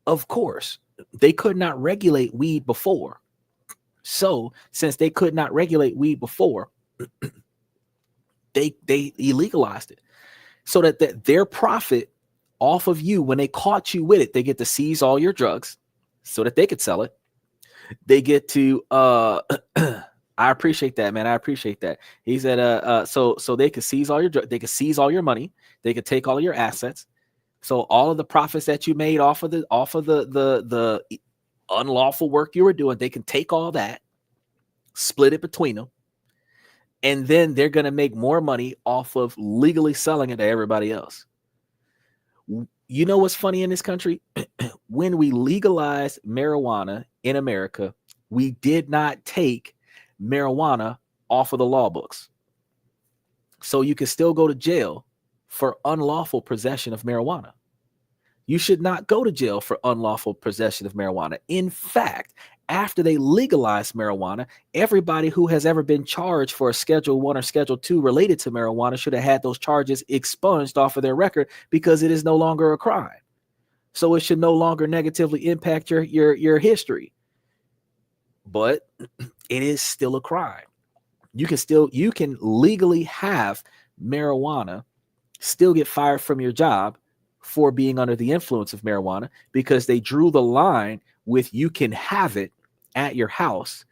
of course. They could not regulate weed before. So since they could not regulate weed before, they illegalized it so that their profit off of you, when they caught you with it, they get to seize all your drugs so that they could sell it. They get to I appreciate that, man. I appreciate that. He said so they could seize all your drugs, they could seize all your money, they could take all of your assets. So all of the profits that you made off of the unlawful work you were doing, they can take all that, split it between them. And then they're going to make more money off of legally selling it to everybody else. You know what's funny in this country? When we legalized marijuana in America, we did not take marijuana off of the law books. So you can still go to jail for unlawful possession of marijuana. You should not go to jail for unlawful possession of marijuana. In fact, after they legalized marijuana, everybody who has ever been charged for a Schedule 1 or Schedule 2 related to marijuana should have had those charges expunged off of their record because it is no longer a crime. So it should no longer negatively impact your history. But it is still a crime. You can legally have marijuana, still get fired from your job for being under the influence of marijuana because they drew the line with you can have it at your house,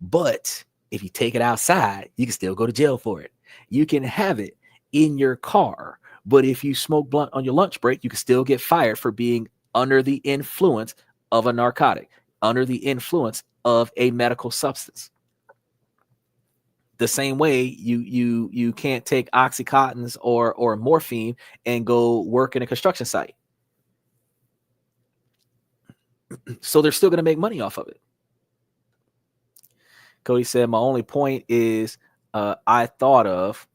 but if you take it outside, you can still go to jail for it. You can have it in your car, but if you smoke blunt on your lunch break, you can still get fired for being under the influence of a narcotic, under the influence of a medical substance. The same way you can't take Oxycontins or morphine and go work in a construction site. So they're still going to make money off of it. Cody said, my only point is I thought of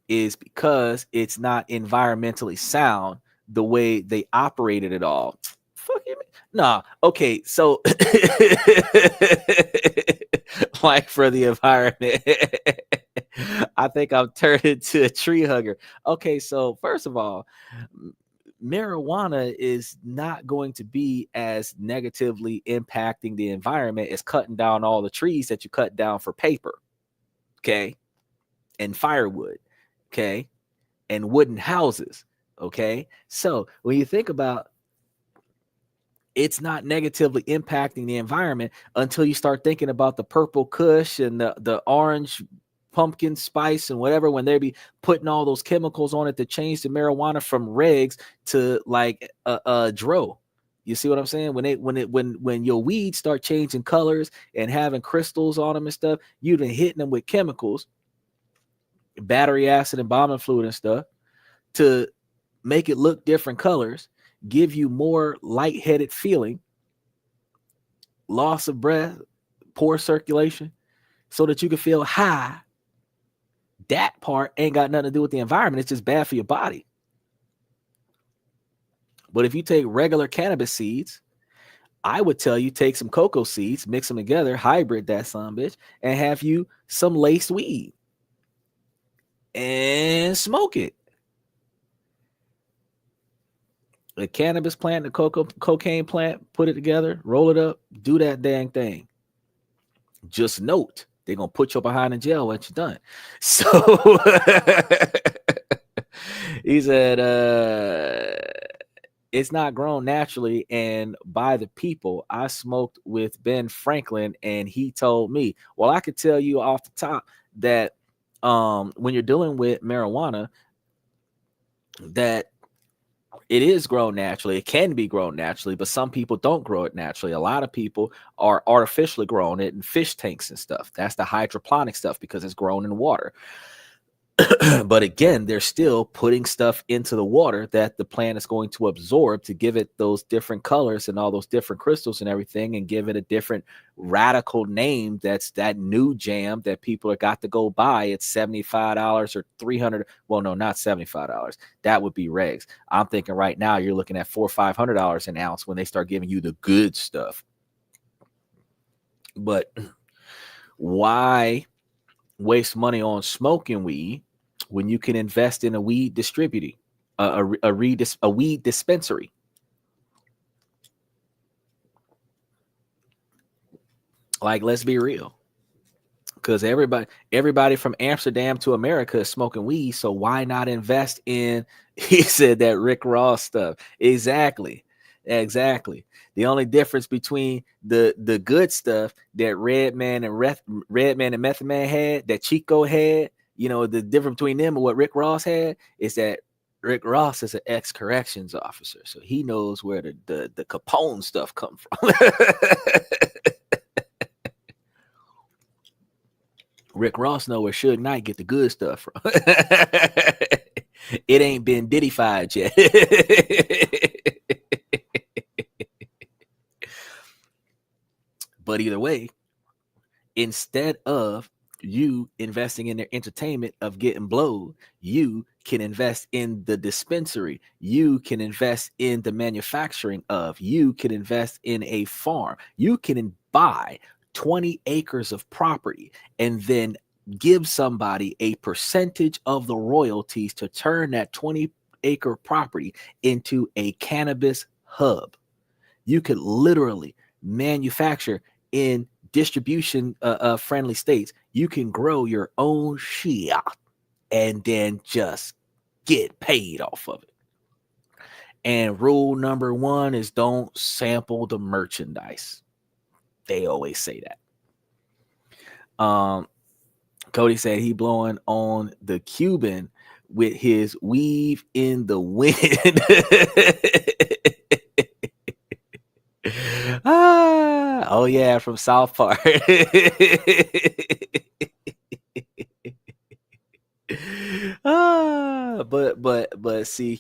is because it's not environmentally sound the way they operated it all. Fuck you. Nah. Okay. So like for the environment, I think I'm turned into a tree hugger. Okay. So first of all, marijuana is not going to be as negatively impacting the environment as cutting down all the trees that you cut down for paper, okay, and firewood, okay, and wooden houses, okay. So when you think about it's not negatively impacting the environment until you start thinking about the purple kush and the orange pumpkin spice and whatever, when they be putting all those chemicals on it to change the marijuana from regs to like dro. You see what I'm saying? When your weeds start changing colors and having crystals on them and stuff, you've been hitting them with chemicals, battery acid and embalming fluid and stuff to make it look different colors, give you more lightheaded feeling, loss of breath, poor circulation, so that you can feel high. That part ain't got nothing to do with the environment. It's just bad for your body. But if you take regular cannabis seeds, I would tell you take some cocoa seeds, mix them together, hybrid that son bitch, and have you some laced weed and smoke it. The cannabis plant, the cocaine plant, put it together, roll it up, do that dang thing. Just note, they're going to put you behind in jail once you're done. So he said, it's not grown naturally and by the people. I smoked with Ben Franklin and he told me. Well, I could tell you off the top that when you're dealing with marijuana, that it is grown naturally. It can be grown naturally, but some people don't grow it naturally. A lot of people are artificially growing it in fish tanks and stuff. That's the hydroponic stuff because it's grown in water. But again, they're still putting stuff into the water that the plant is going to absorb to give it those different colors and all those different crystals and everything, and give it a different radical name. That's that new jam that people are got to go buy. It's $75 or $300. Well, no, not $75. That would be regs. I'm thinking right now you're looking at $400 or $500 an ounce when they start giving you the good stuff. But why waste money on smoking weed when you can invest in a weed distributor, a weed dispensary? Like, let's be real, because everybody from Amsterdam to America is smoking weed. So why not invest in? He said that Rick Ross stuff. Exactly. The only difference between the good stuff that Redman and Method Man had, that Chico had, you know, the difference between them and what Rick Ross had is that Rick Ross is an ex-corrections officer, so he knows where the Capone stuff come from. Rick Ross know where Suge Knight get the good stuff from. It ain't been Diddyfied yet. But either way, instead of you investing in their entertainment of getting blowed, you can invest in the dispensary. You can invest in the manufacturing of. You can invest in a farm. You can buy 20 acres of property and then give somebody a percentage of the royalties to turn that 20-acre property into a cannabis hub. You could literally manufacture in distribution friendly states. You can grow your own shit and then just get paid off of it. And rule number one is don't sample the merchandise. They always say that. Cody said he blowing on the Cuban with his weave in the wind. Oh yeah, from South Park. But see,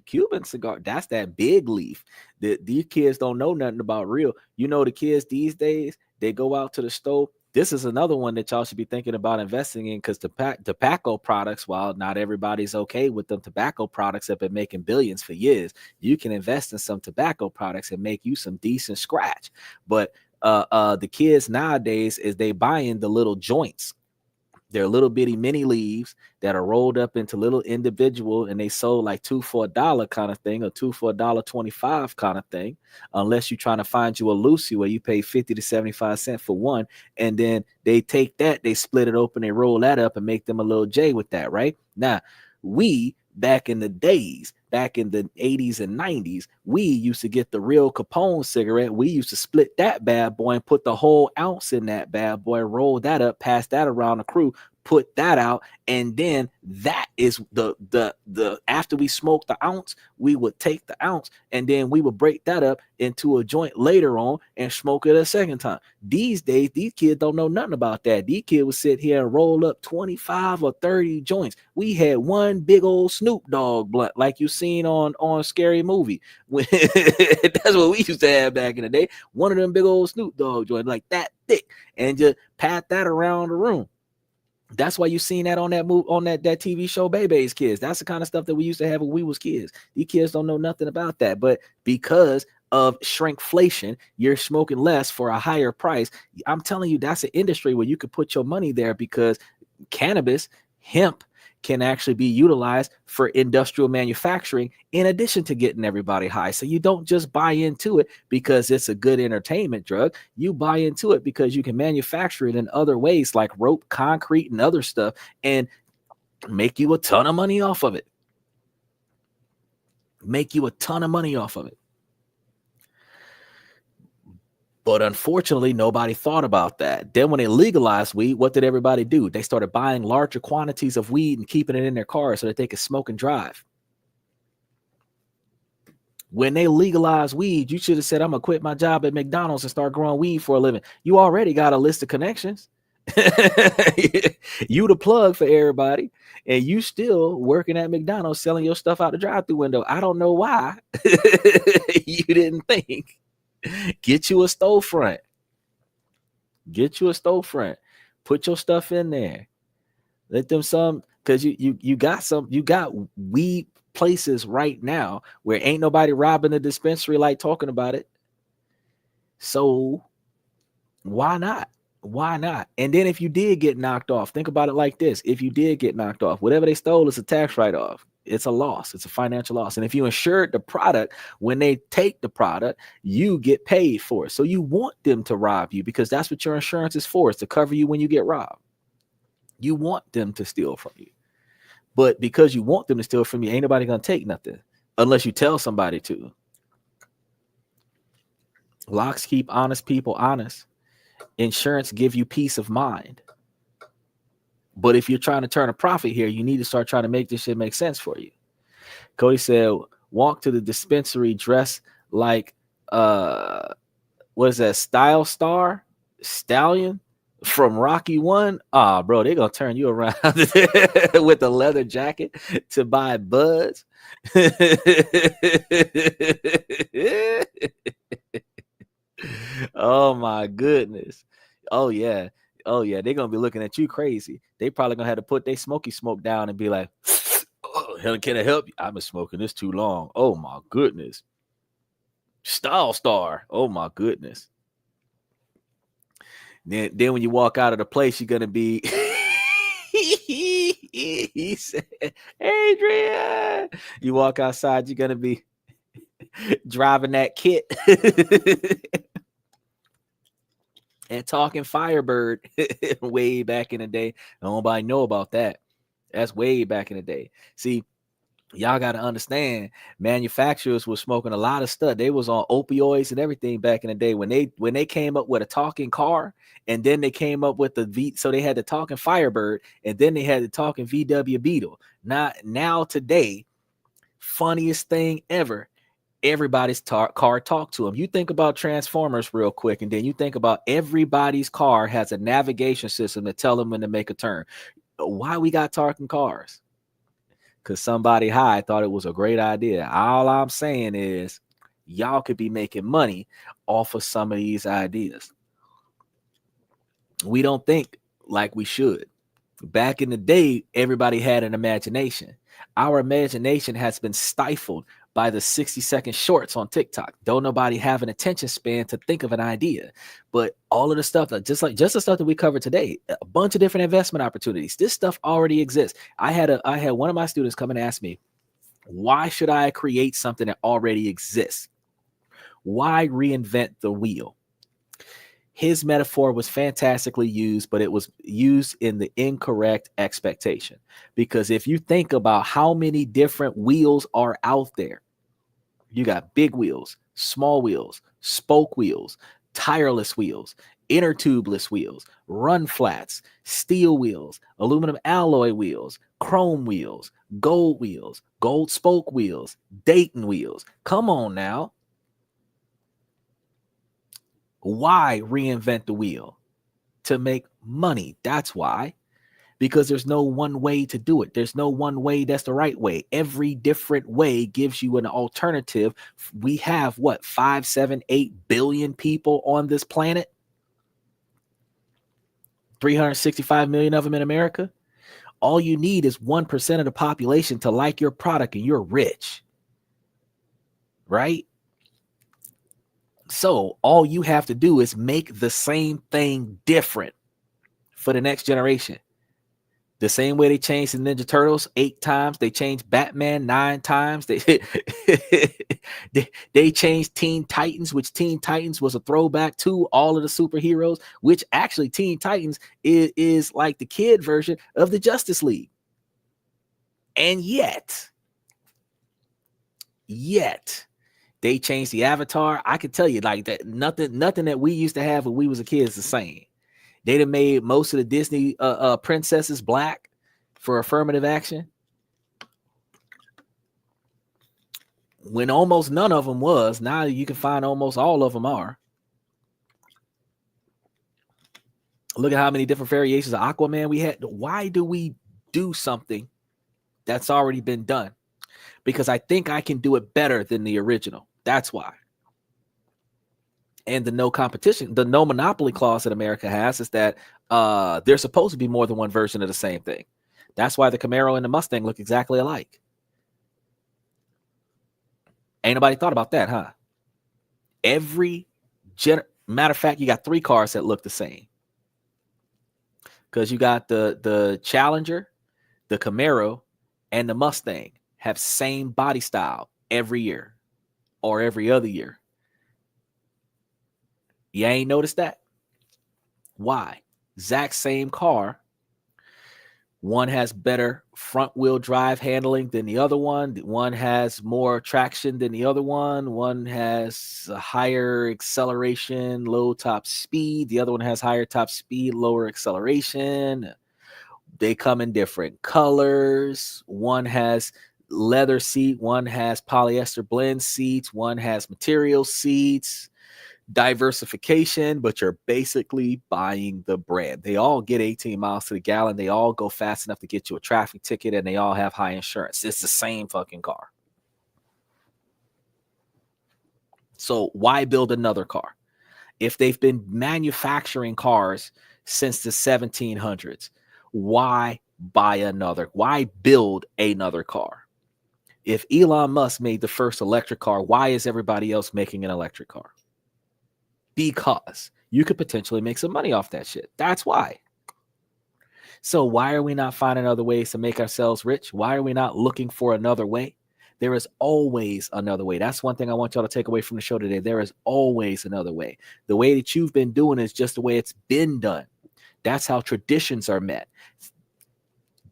Cuban cigar, that's that big leaf. These kids don't know nothing about real. You know, the kids these days, they go out to the store. This is another one that y'all should be thinking about investing in, because tobacco products, while not everybody's okay with them, tobacco products have been making billions for years. You can invest in some tobacco products and make you some decent scratch. But the kids nowadays is they buying the little joints. They're little bitty mini leaves that are rolled up into little individual, and they sold like 2 for $1 kind of thing, or 2 for $1.25 kind of thing. Unless you're trying to find you a Lucy where you pay 50 to 75 cents for one, and then they take that, they split it open, they roll that up and make them a little J with that, right? Now, we back in the days, back in the 80s and 90s, we used to get the real Capone cigarette. We used to split that bad boy and put the whole ounce in that bad boy, roll that up, pass that around the crew, put that out, and then that is the after we smoked the ounce, we would take the ounce and then we would break that up into a joint later on and smoke it a second time. These days, these kids don't know nothing about that. These kids would sit here and roll up 25 or 30 joints. We had one big old Snoop Dogg blunt like you seen on Scary Movie. That's what we used to have back in the day. One of them big old Snoop Dogg joints like that thick, and just pat that around the room. That's why you seen that on that movie, on that TV show, Bebe's Kids. That's the kind of stuff that we used to have when we was kids. These kids don't know nothing about that. But because of shrinkflation, you're smoking less for a higher price. I'm telling you, that's an industry where you could put your money there, because cannabis, hemp, can actually be utilized for industrial manufacturing in addition to getting everybody high. So you don't just buy into it because it's a good entertainment drug. You buy into it because you can manufacture it in other ways, like rope, concrete, and other stuff, and make you a ton of money off of it. Make you a ton of money off of it. But unfortunately, nobody thought about that. Then when they legalized weed, what did everybody do? They started buying larger quantities of weed and keeping it in their cars so that they could smoke and drive. When they legalized weed, you should have said, I'm going to quit my job at McDonald's and start growing weed for a living. You already got a list of connections. You the plug for everybody, and you still working at McDonald's selling your stuff out the drive-through window. I don't know why you didn't think. Get you a storefront. Get you a storefront. Put your stuff in there. Let them some, because you got weed places right now where ain't nobody robbing the dispensary like talking about it. So why not? Why not? And then if you did get knocked off, think about it like this. If you did get knocked off, whatever they stole is a tax write-off. It's a loss. It's a financial loss. And if you insured the product, when they take the product, you get paid for it. So you want them to rob you because that's what your insurance is for. It's to cover you when you get robbed. You want them to steal from you. But because you want them to steal from you, ain't nobody going to take nothing unless you tell somebody to. Locks keep honest people honest. Insurance give you peace of mind. But if you're trying to turn a profit here, you need to start trying to make this shit make sense for you. Cody said, walk to the dispensary dressed like what is that, Stallion from Rocky 1? Ah, bro, they're gonna turn you around with a leather jacket to buy buds. Oh my goodness. Oh yeah. Oh yeah. They're gonna be looking at you crazy. They probably gonna have to put their smoky smoke down and be like, oh, hell, can I help you? I've been smoking this too long. Oh my goodness. Style Star. Oh my goodness. Then when you walk out of the place, you're gonna be he said, Adrian. You walk outside, you're gonna be driving that kit. And talking Firebird way back in the day. Nobody know about that. That's way back in the day. See, y'all got to understand, manufacturers were smoking a lot of stuff. They was on opioids and everything back in the day. When they came up with a talking car, and then they came up with so they had the talking Firebird, and then they had the talking VW Beetle. Now today, funniest thing ever. Everybody's car talk to them. You think about Transformers real quick, and then you think about everybody's car has a navigation system to tell them when to make a turn. Why we got talking cars? Because somebody high thought it was a great idea. All I'm saying is y'all could be making money off of some of these ideas. We don't think like we should. Back in the day, everybody had an imagination. Our imagination has been stifled by the 60-second shorts on TikTok. Don't nobody have an attention span to think of an idea. But all of the stuff, just the stuff that we covered today, a bunch of different investment opportunities. This stuff already exists. I had one of my students come and ask me, why should I create something that already exists? Why reinvent the wheel? His metaphor was fantastically used, but it was used in the incorrect expectation. Because if you think about how many different wheels are out there, you got big wheels, small wheels, spoke wheels, tireless wheels, inner tubeless wheels, run flats, steel wheels, aluminum alloy wheels, chrome wheels, gold spoke wheels, Dayton wheels. Come on now. Why reinvent the wheel? To make money. That's why. Because there's no one way to do it. There's no one way that's the right way. Every different way gives you an alternative. We have 5, 7, 8 billion people on this planet. 365 million of them in America. All you need is 1% of the population to like your product and you're rich. Right? So all you have to do is make the same thing different for the next generation. The same way they changed the Ninja Turtles 8 times, they changed Batman 9 times. They changed Teen Titans, which Teen Titans was a throwback to all of the superheroes, which actually Teen Titans is like the kid version of the Justice League. And yet, they changed the avatar. I can tell you like that nothing that we used to have when we was a kid is the same. They'd have made most of the Disney princesses black for affirmative action, when almost none of them was. Now you can find almost all of them are. Look at how many different variations of Aquaman we had. Why do we do something that's already been done? Because I think I can do it better than the original. That's why. And the no competition, the no monopoly clause that America has is that there's supposed to be more than one version of the same thing. That's why the Camaro and the Mustang look exactly alike. Ain't nobody thought about that, huh? Matter of fact, you got 3 cars that look the same. Because you got the Challenger, the Camaro, and the Mustang have same body style every year or every other year. You ain't noticed that? Why? Exact same car. One has better front wheel drive handling than the other one. One has more traction than the other one. One has a higher acceleration, low top speed. The other one has higher top speed, lower acceleration. They come in different colors. One has leather seat. One has polyester blend seats. One has material seats. Diversification, but you're basically buying the brand. They all get 18 miles to the gallon. They all go fast enough to get you a traffic ticket, and they all have high insurance. It's the same fucking car. So why build another car? If they've been manufacturing cars since the 1700s, why buy another? Why build another car? If Elon Musk made the first electric car, why is everybody else making an electric car? Because you could potentially make some money off that shit. That's why. So why are we not finding other ways to make ourselves rich? Why are we not looking for another way? There is always another way. That's one thing I want y'all to take away from the show today. There is always another way. The way that you've been doing is just the way it's been done. That's how traditions are met.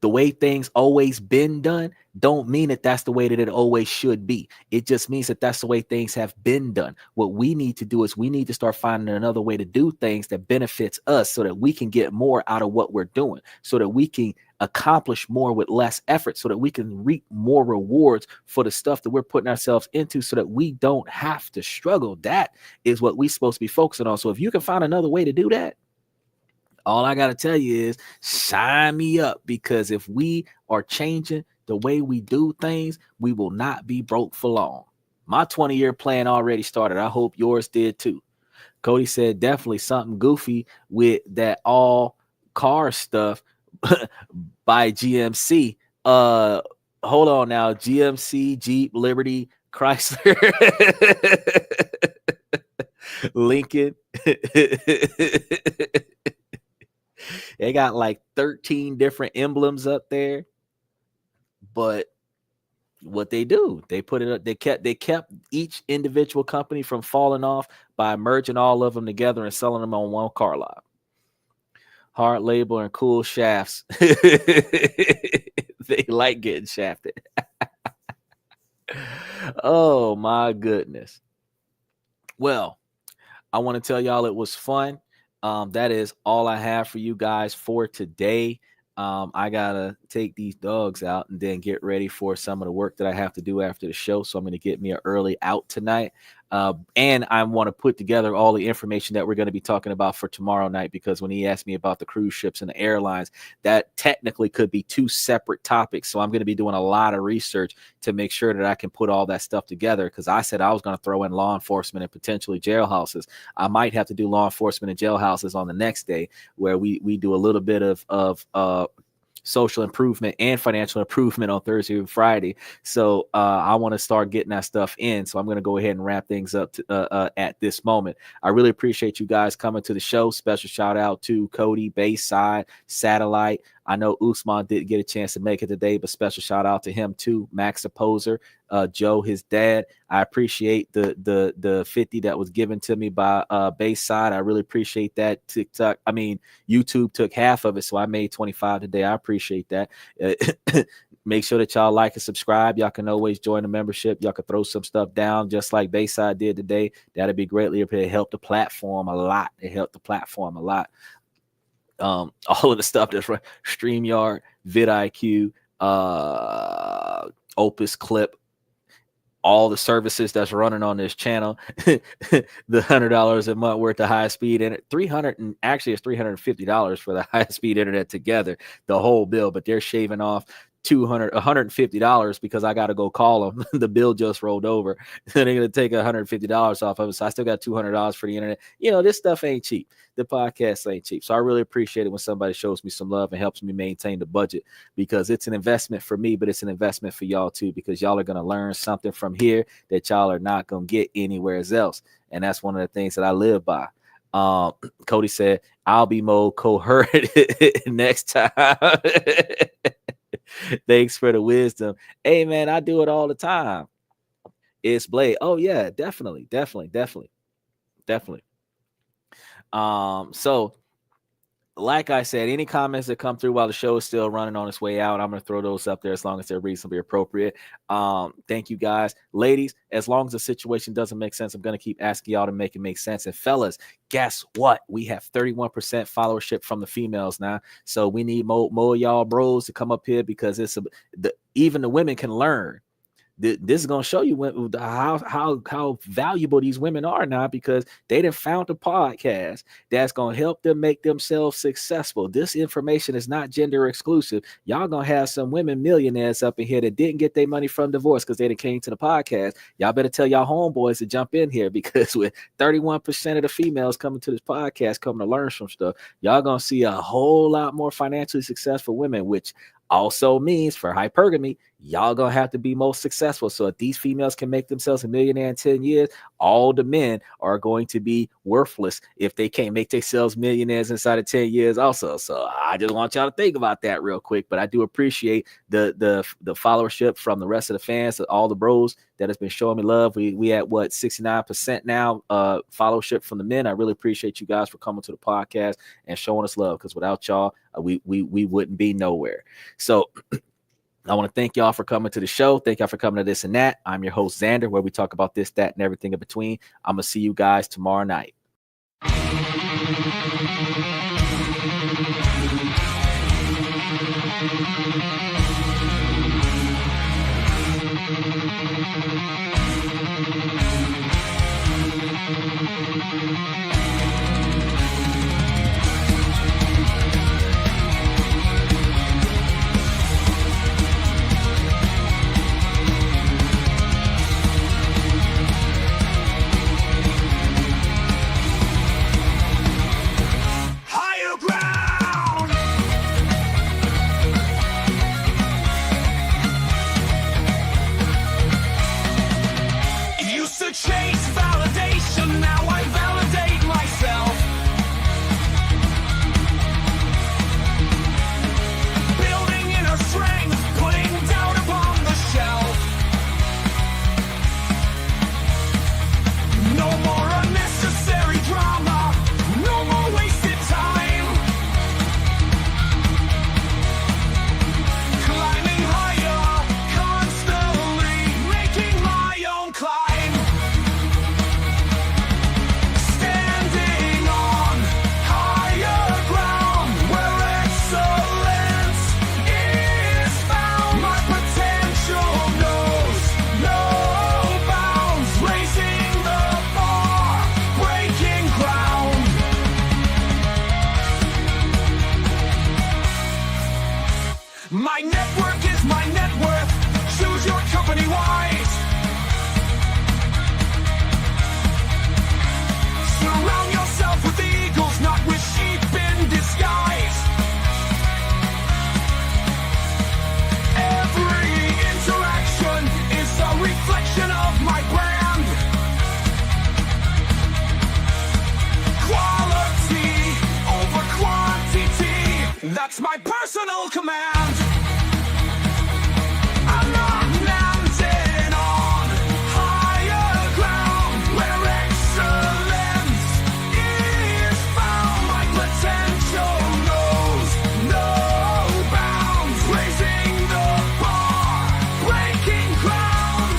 The way things always been done don't mean that that's the way that it always should be. It just means that that's the way things have been done. What we need to do is we need to start finding another way to do things that benefits us so that we can get more out of what we're doing, so that we can accomplish more with less effort, so that we can reap more rewards for the stuff that we're putting ourselves into, so that we don't have to struggle. That is what we're supposed to be focusing on. So if you can find another way to do that, all I got to tell you is sign me up, because if we are changing the way we do things, we will not be broke for long. My 20-year plan already started. I hope yours did too. Cody said definitely something goofy with that all car stuff by GMC. Hold on now. GMC, Jeep, Liberty, Chrysler, Lincoln. They got like 13 different emblems up there. But what they do, they put it up, they kept each individual company from falling off by merging all of them together and selling them on one car lot. Hard label and cool shafts. They like getting shafted. Oh my goodness. Well, I want to tell y'all it was fun. That is all I have for you guys for today. I gotta take these dogs out and then get ready for some of the work that I have to do after the show. So I'm going to get me an early out tonight. And I want to put together all the information that we're going to be talking about for tomorrow night, because when he asked me about the cruise ships and the airlines, that technically could be 2 separate topics. So I'm going to be doing a lot of research to make sure that I can put all that stuff together, because I said I was going to throw in law enforcement and potentially jailhouses. I might have to do law enforcement and jailhouses on the next day, where we do a little bit of social improvement and financial improvement on Thursday and Friday. So I want to start getting that stuff in. So I'm going to go ahead and wrap things up at this moment. I really appreciate you guys coming to the show. Special shout out to Cody, Bayside, Satellite. I know Usman didn't get a chance to make it today, but special shout out to him too. Max Opposer, Joe, his dad. I appreciate the 50 that was given to me by Bayside. I really appreciate that. TikTok, I mean, YouTube took half of it, so I made 25 today. I appreciate that. Make sure that y'all like and subscribe. Y'all can always join the membership. Y'all can throw some stuff down just like Bayside did today. That'd be greatly appreciated. It helped the platform a lot. It helped the platform a lot. All of the stuff that's right, StreamYard, vidIQ, Opus Clip, all the services that's running on this channel, the $100 a month worth of high speed internet, it's $350 for the high speed internet together, the whole bill, but they're shaving off $150 because I got to go call them. The bill just rolled over. They're going to take $150 off of it. So I still got $200 for the internet. This stuff ain't cheap. The podcast ain't cheap. So I really appreciate it when somebody shows me some love and helps me maintain the budget, because it's an investment for me, but it's an investment for y'all too, because y'all are going to learn something from here that y'all are not going to get anywhere else. And that's one of the things that I live by. Cody said, I'll be more coherent next time. Thanks for the wisdom. Hey, man, I do it all the time. It's Blade. Oh, yeah, definitely. So, like I said, any comments that come through while the show is still running on its way out, I'm going to throw those up there as long as they're reasonably appropriate. Thank you, guys. Ladies, as long as the situation doesn't make sense, I'm going to keep asking y'all to make it make sense. And fellas, guess what? We have 31% followership from the females now. So we need more of y'all bros to come up here, because even the women can learn. This is going to show you how valuable these women are now, because they done found a podcast that's going to help them make themselves successful. This information is not gender exclusive. Y'all going to have some women millionaires up in here that didn't get their money from divorce because they came to the podcast. Y'all better tell y'all homeboys to jump in here, because with 31% of the females coming to this podcast, coming to learn some stuff, y'all going to see a whole lot more financially successful women, which also means for hypergamy, y'all gonna have to be most successful. So if these females can make themselves a millionaire in 10 years, all the men are going to be worthless if they can't make themselves millionaires inside of 10 years also. So I just want y'all to think about that real quick. But I do appreciate the followership from the rest of the fans, all the bros that has been showing me love. We at 69% now followership from the men. I really appreciate you guys for coming to the podcast and showing us love, because without y'all, we wouldn't be nowhere. So I want to thank y'all for coming to the show. Thank y'all for coming to This and That. I'm your host, Xander, where we talk about this, that, and everything in between. I'm going to see you guys tomorrow night. Chase validation, now I validate myself. Building inner strength, putting doubt upon the shelf. No more unnecessary drama, no more wasted time. Climbing higher, constantly making my own climb. My network is my net worth. Choose your company wise. Surround yourself with eagles, not with sheep in disguise. Every interaction is a reflection of my brand. Quality over quantity, that's my personal command. I'm not landing on higher ground where excellence is found. My potential knows no bounds, raising the bar, breaking ground.